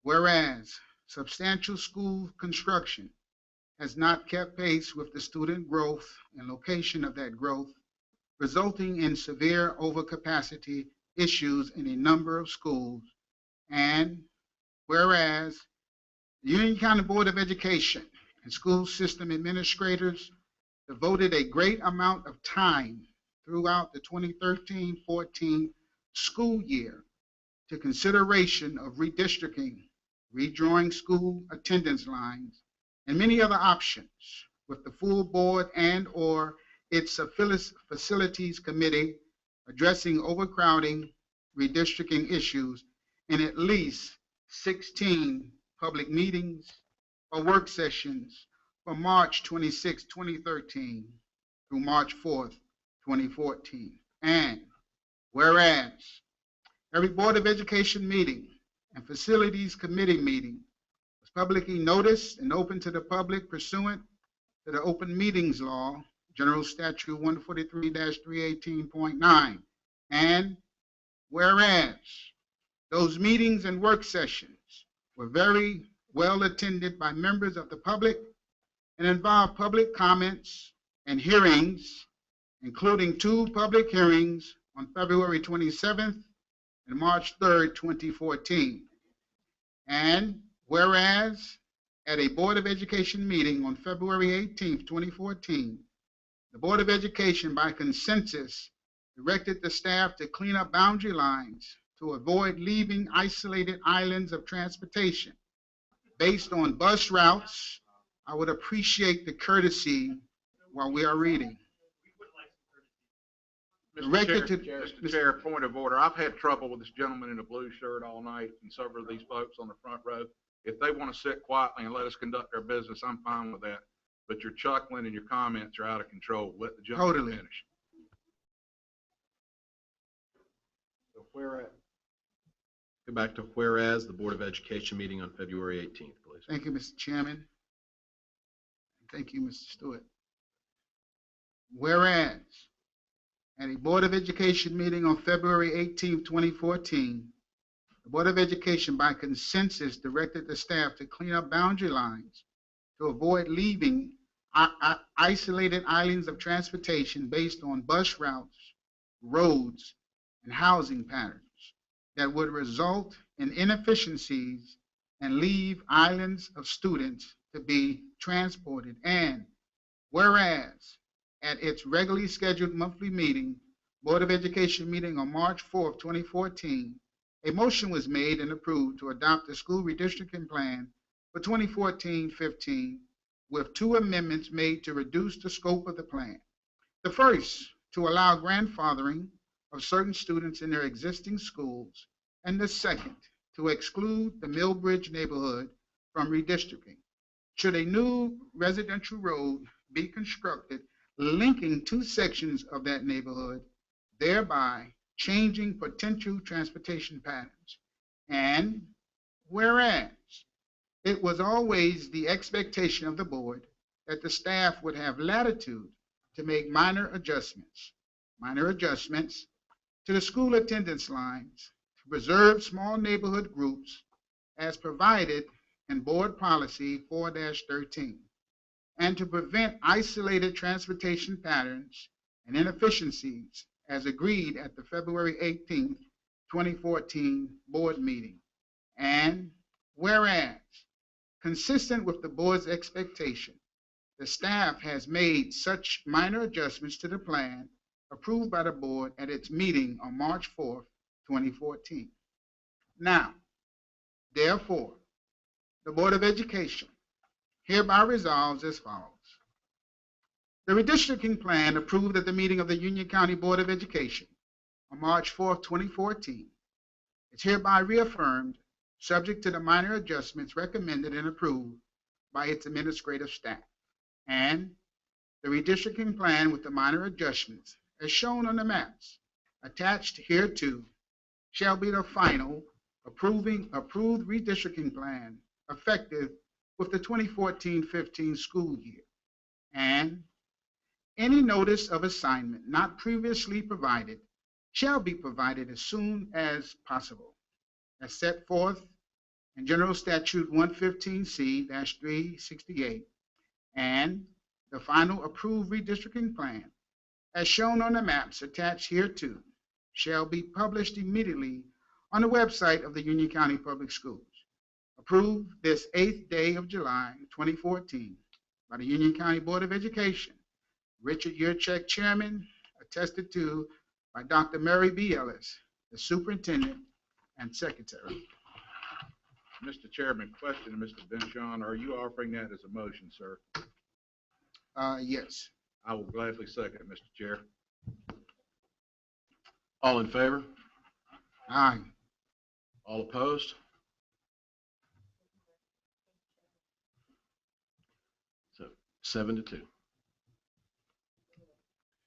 whereas substantial school construction has not kept pace with the student growth and location of that growth, resulting in severe overcapacity issues in a number of schools. And whereas the Union County Board of Education and school system administrators devoted a great amount of time throughout the 2013-14 school year to consideration of redistricting, redrawing school attendance lines, and many other options, with the full board and/or its facilities committee addressing overcrowding, redistricting issues in at least 16 public meetings or work sessions from March 26, 2013 through March 4th, 2014. And whereas every Board of Education meeting and Facilities Committee meeting was publicly noticed and open to the public pursuant to the Open Meetings Law, General Statute 143-318.9. And whereas those meetings and work sessions were very well attended by members of the public and involved public comments and hearings, including 2 public hearings on February 27th and March 3rd, 2014. And whereas at a Board of Education meeting on February 18th, 2014, the Board of Education, by consensus, directed the staff to clean up boundary lines to avoid leaving isolated islands of transportation based on bus routes. I would appreciate the courtesy while we are reading. Mr. Chair, point of order. I've had trouble with this gentleman in a blue shirt all night and several of these folks on the front row. If they want to sit quietly and let us conduct our business, I'm fine with that. But your chuckling and your comments are out of control. Let the gentleman finish. So go back to whereas the Board of Education meeting on February 18th, please. Thank you, Mr. Chairman. Thank you, Mr. Stewart. Whereas at a Board of Education meeting on February 18th, 2014, the Board of Education, by consensus, directed the staff to clean up boundary lines to avoid leaving isolated islands of transportation based on bus routes, roads, and housing patterns that would result in inefficiencies and leave islands of students to be transported. And whereas at its regularly scheduled monthly meeting, Board of Education meeting on March 4th, 2014, a motion was made and approved to adopt the school redistricting plan for 2014-15 with 2 amendments made to reduce the scope of the plan. The first, to allow grandfathering of certain students in their existing schools, and the second, to exclude the Millbridge neighborhood from redistricting. Should a new residential road be constructed linking 2 sections of that neighborhood, thereby changing potential transportation patterns. And whereas it was always the expectation of the board that the staff would have latitude to make minor adjustments to the school attendance lines to preserve small neighborhood groups as provided in Board Policy 4-13, and to prevent isolated transportation patterns and inefficiencies as agreed at the February 18th, 2014 board meeting. And whereas, consistent with the board's expectation, the staff has made such minor adjustments to the plan approved by the board at its meeting on March 4th, 2014. Now, therefore, the Board of Education hereby resolves as follows. The redistricting plan approved at the meeting of the Union County Board of Education on March 4, 2014 is hereby reaffirmed, subject to the minor adjustments recommended and approved by its administrative staff. And the redistricting plan with the minor adjustments, as shown on the maps attached hereto, shall be the final approved redistricting plan effective with the 2014-15 school year. And any notice of assignment not previously provided shall be provided as soon as possible, as set forth in General Statute 115C-368, and the final approved redistricting plan, as shown on the maps attached hereto, shall be published immediately on the website of the Union County Public Schools. Approved this 8th day of July 2014 by the Union County Board of Education. Richard Yurchek, Chairman, attested to by Dr. Mary B. Ellis, the Superintendent and Secretary. Mr. Chairman, question to Mr. Benchon. Are you offering that as a motion, sir? Yes. I will gladly second, Mr. Chair. All in favor? Aye. All opposed? So 7-2.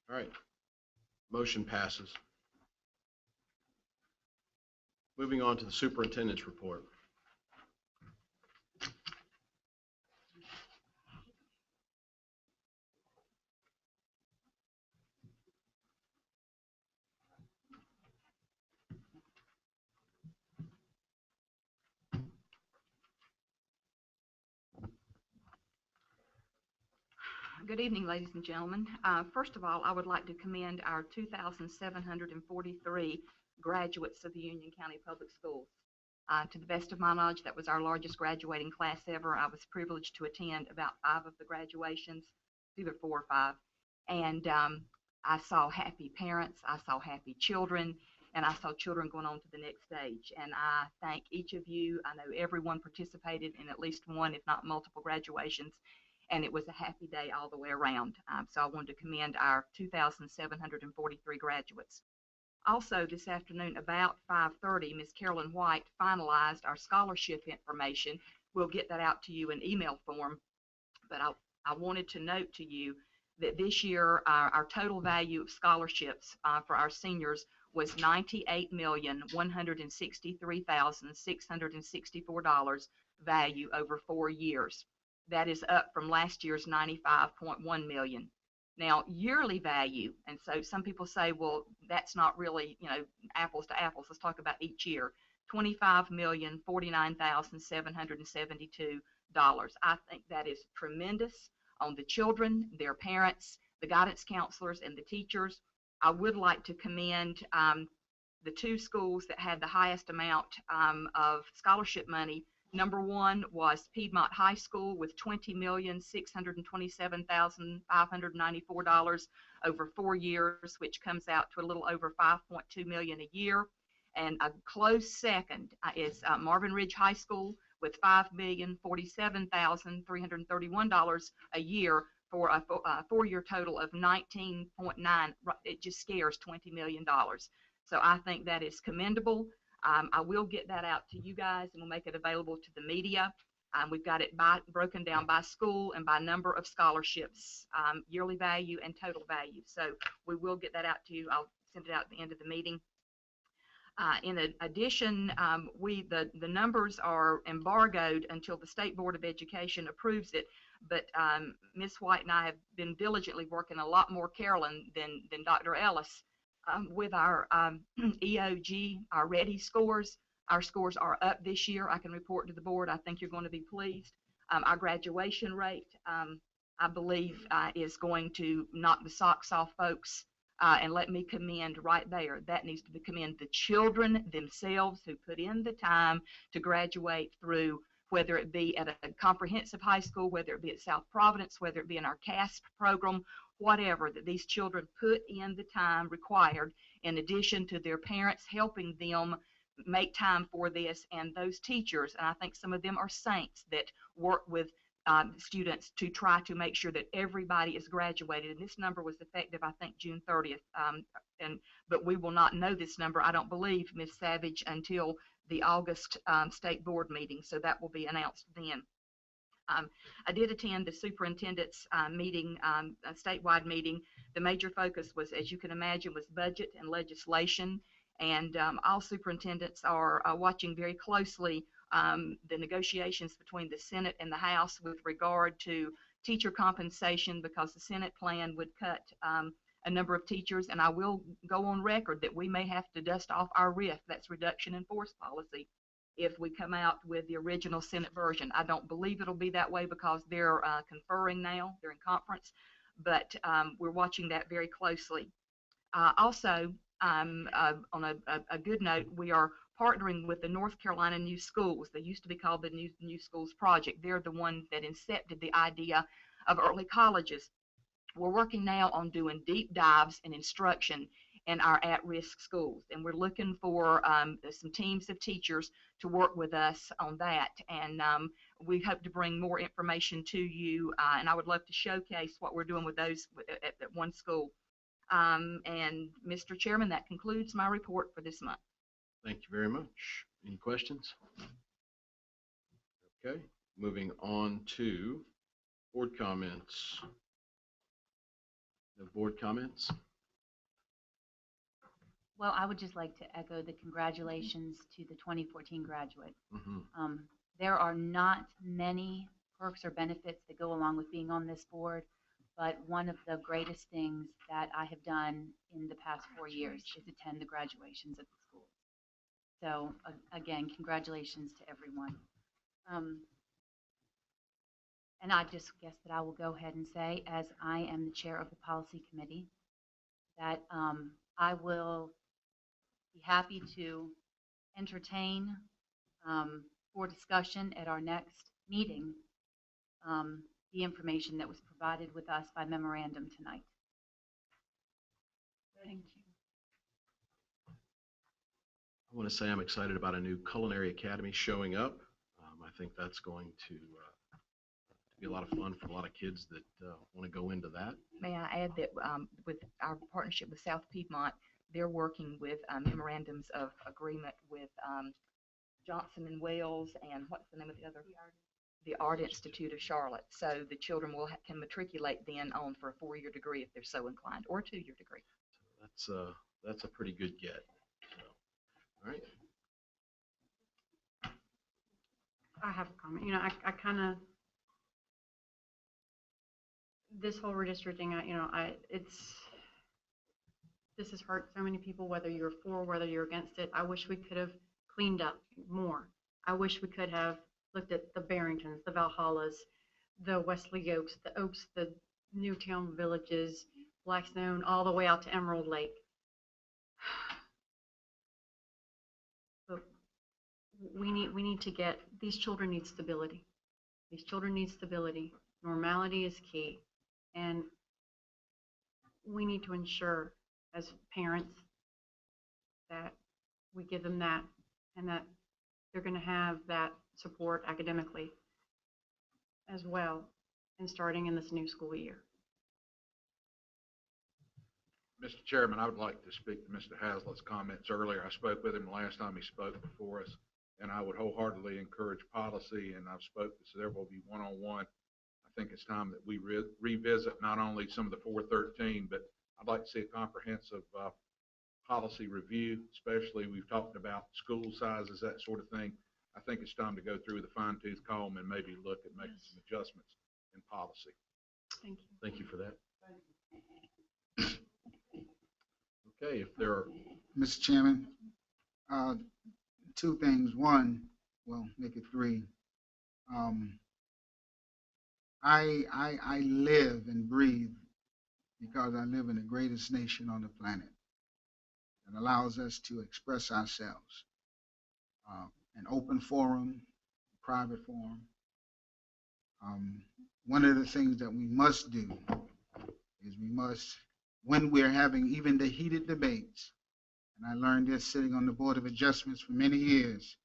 All right. Motion passes. Moving on to the superintendent's report. Good evening, ladies and gentlemen. First of all, I would like to commend our 2,743 graduates of the Union County Public Schools. To the best of my knowledge, that was our largest graduating class ever. I was privileged to attend about 5 of the graduations, either 4 or 5. And I saw happy parents, I saw happy children, and I saw children going on to the next stage. And I thank each of you. I know everyone participated in at least one, if not multiple graduations. And it was a happy day all the way around. So I wanted to commend our 2,743 graduates. Also, this afternoon, about 5:30, Ms. Carolyn White finalized our scholarship information. We'll get that out to you in email form, but I wanted to note to you that this year, our total value of scholarships for our seniors was $98,163,664 value over 4 years. That is up from last year's $95.1 million. Now, yearly value, and so some people say, well, that's not really, apples to apples. Let's talk about each year. $25,049,772. I think that is tremendous on the children, their parents, the guidance counselors, and the teachers. I would like to commend the 2 schools that had the highest amount of scholarship money. Number 1 was Piedmont High School with $20,627,594 over 4 years, which comes out to a little over $5.2 million a year. And a close second is Marvin Ridge High School with $5,047,331 a year for a 4-year total of 19.9. It just scares $20 million. So I think that is commendable. I will get that out to you guys, and we'll make it available to the media. We've got it broken down by school and by number of scholarships, yearly value and total value. So we will get that out to you. I'll send it out at the end of the meeting. In addition, the numbers are embargoed until the State Board of Education approves it. But Ms. White and I have been diligently working a lot more, Carolyn, than Dr. Ellis. With our EOG, our READY scores. Our scores are up this year. I can report to the board. I think you're going to be pleased. Our graduation rate, I believe, is going to knock the socks off folks. And let me commend right there. That needs to commend the children themselves who put in the time to graduate through, whether it be at a comprehensive high school, whether it be at South Providence, whether it be in our CASP program, whatever, that these children put in the time required, in addition to their parents helping them make time for this, and those teachers, and I think some of them are saints that work with students to try to make sure that everybody is graduated. And this number was effective, I think, June 30th. But we will not know this number, I don't believe, Ms. Savage, until the August state board meeting. So that will be announced then. I did attend the superintendent's meeting, a statewide meeting. The major focus was, as you can imagine, was budget and legislation. And all superintendents are watching very closely the negotiations between the Senate and the House with regard to teacher compensation, because the Senate plan would cut a number of teachers. And I will go on record that we may have to dust off our RIF, that's reduction in force policy, if we come out with the original Senate version. I don't believe it'll be that way because they're conferring now, they're in conference, but we're watching that very closely. Also, on a good note, we are partnering with the North Carolina New Schools. They used to be called the New Schools Project. They're the one that incepted the idea of early colleges. We're working now on doing deep dives in instruction in our at-risk schools, and we're looking for some teams of teachers to work with us on that. And we hope to bring more information to you, and I would love to showcase what we're doing with those at one school. And Mr. Chairman, that concludes my report for this month. Thank you very much. Any questions? Okay, moving on to board comments. No board comments? Well, I would just like to echo the congratulations to the 2014 graduate. There are not many perks or benefits that go along with being on this board, but one of the greatest things that I have done in the past 4 years is attend the graduations at the school. So again, congratulations to everyone. And I just guess that I will go ahead and say, as I am the chair of the policy committee, that I will be happy to entertain for discussion at our next meeting the information that was provided with us by memorandum tonight. Thank you. I want to say I'm excited about a new culinary academy showing up. I think that's going to be a lot of fun for a lot of kids that want to go into that. May I add that with our partnership with South Piedmont, they're working with memorandums of agreement with Johnson and Wales, and what's the name of the other? The Art Institute of Charlotte. So the children can matriculate then on for a 4-year degree if they're so inclined, or a 2-year degree. That's a pretty good get. So, all right. I have a comment. You know, I kind of, this whole redistricting, this has hurt so many people, whether you're for, whether you're against it. I wish we could have cleaned up more. I wish we could have looked at the Barringtons, the Valhallas, the Wesley Oaks, the Newtown Villages, Blackstone, all the way out to Emerald Lake. But we need to get, these children need stability. These children need stability. Normality is key. And we need to ensure as parents that we give them that, and that they're going to have that support academically as well, and starting in this new school year. Mr. Chairman, I would like to speak to Mr. Hazlett's comments earlier. I spoke with him the last time he spoke before us, and I would wholeheartedly encourage policy, and I've spoken, so there will be one-on-one. I think it's time that we revisit not only some of the 413, but I'd like to see a comprehensive policy review, especially we've talked about school sizes, that sort of thing. I think it's time to go through the fine-tooth comb and maybe look at making some adjustments in policy. Thank you. Thank you for that. Okay, if there are... Mr. Chairman, 2 things. One, well, make it 3. I live and breathe because I live in the greatest nation on the planet that allows us to express ourselves. An open forum, private forum. One of the things that we must do is we must, when we're having even the heated debates, and I learned this sitting on the Board of Adjustments for many years,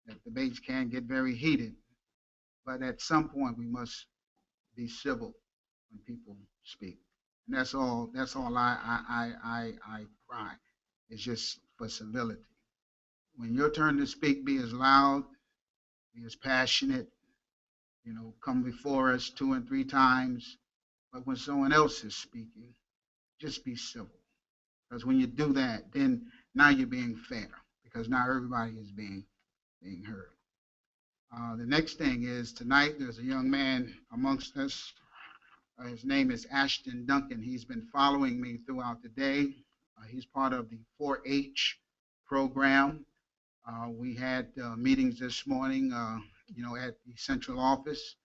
that debates can get very heated, but at some point, we must be civil when people speak. And that's all I cry. It's just for civility. When your turn to speak, be as loud, be as passionate, come before us 2 and 3 times. But when someone else is speaking, just be civil. Because when you do that, then now you're being fair, because now everybody is being heard. The next thing is, tonight there's a young man amongst us. His name is Ashton Duncan. He's been following me throughout the day. He's part of the 4-H program. We had meetings this morning, at the central office.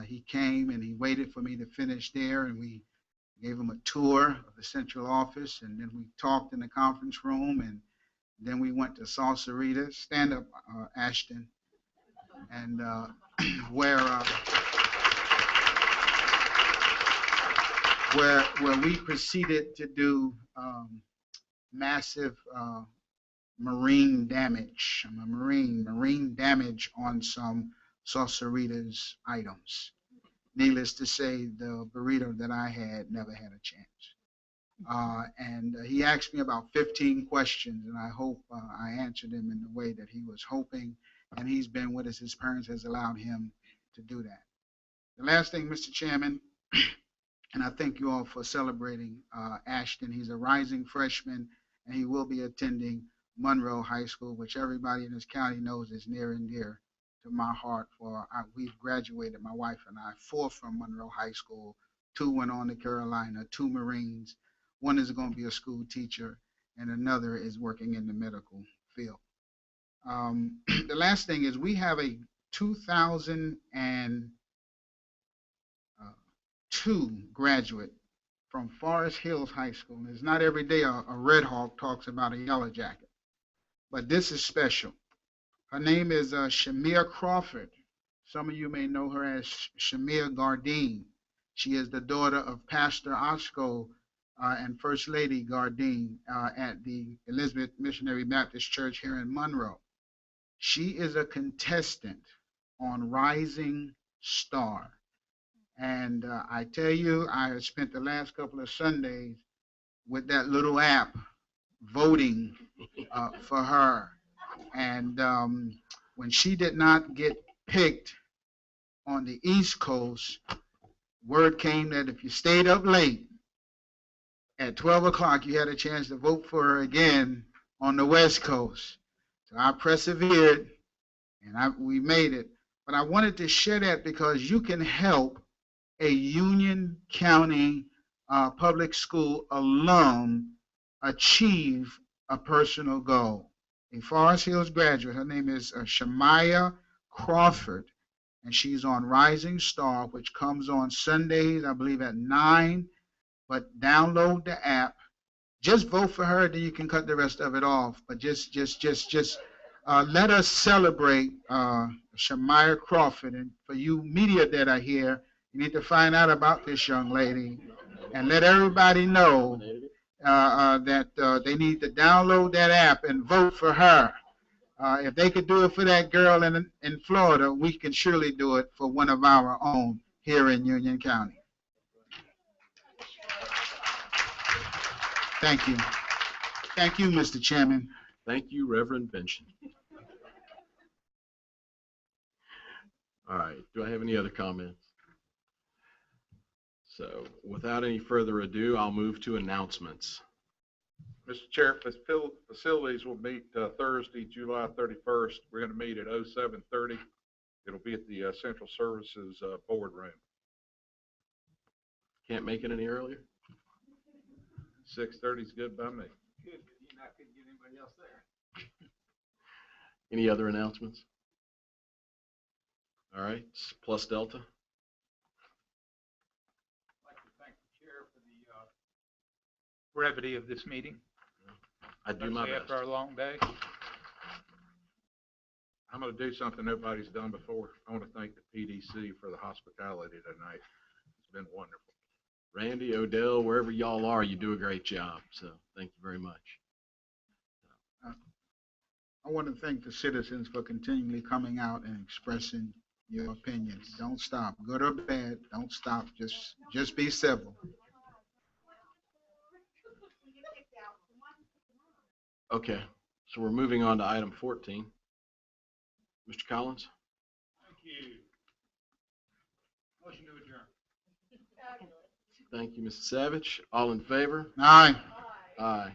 He came and he waited for me to finish there, and we gave him a tour of the central office, and then we talked in the conference room, and then we went to Salsarita. Stand up, Ashton. And where we proceeded to do massive marine damage. I'm a marine damage on some Salsarita's items. Needless to say, the burrito that I had never had a chance. And he asked me about 15 questions, and I hope I answered him in the way that he was hoping. And he's been with us. His parents has allowed him to do that. The last thing, Mr. Chairman, and I thank you all for celebrating Ashton. He's a rising freshman, and he will be attending Monroe High School, which everybody in this county knows is near and dear to my heart. We've graduated, my wife and I, 4 from Monroe High School, 2 went on to Carolina, 2 Marines. 1 is going to be a school teacher, and another is working in the medical field. The last thing is, we have a 2002 graduate from Forest Hills High School. It's not every day a Red Hawk talks about a Yellow Jacket, but this is special. Her name is Shamir Crawford. Some of you may know her as Shamir Gardine. She is the daughter of Pastor Osco and First Lady Gardine at the Elizabeth Missionary Baptist Church here in Monroe. She is a contestant on Rising Star. And I tell you, I have spent the last couple of Sundays with that little app voting for her. And when she did not get picked on the East Coast, word came that if you stayed up late at 12 o'clock, you had a chance to vote for her again on the West Coast. So I persevered, and we made it. But I wanted to share that because you can help a Union County public school alum achieve a personal goal. A Forest Hills graduate, her name is Shamia Crawford, and she's on Rising Star, which comes on Sundays, I believe at 9. But download the app. Just vote for her, then you can cut the rest of it off. But just let us celebrate Shamia Crawford. And for you media that are here, you need to find out about this young lady and let everybody know that they need to download that app and vote for her. If they could do it for that girl in Florida, we can surely do it for one of our own here in Union County. Thank you. Thank you, Mr. Chairman. Thank you, Reverend Benson. All right, do I have any other comments? So without any further ado, I'll move to announcements. Mr. Chair, facilities will meet Thursday, July 31st. We're going to meet at 07:30. It'll be at the Central Services boardroom. Can't make it any earlier? 6:30 is good by me. Good, but you're not gonna get anybody else there. Any other announcements? All right, plus Delta. I'd like to thank the chair for the brevity of this meeting. I do my especially best. after our long day. I'm going to do something nobody's done before. I want to thank the PDC for the hospitality tonight. It's been wonderful. Randy, Odell, wherever y'all are, you do a great job. So thank you very much. I want to thank the citizens for continually coming out and expressing your opinion. Don't stop, good or bad, don't stop, just be civil. Okay, so we're moving on to item 14. Mr. Collins? Thank you. Motion to adjourn. Thank you, Mrs. Savage. All in favor? Aye. Aye.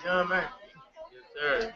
Young man. Yes, sir.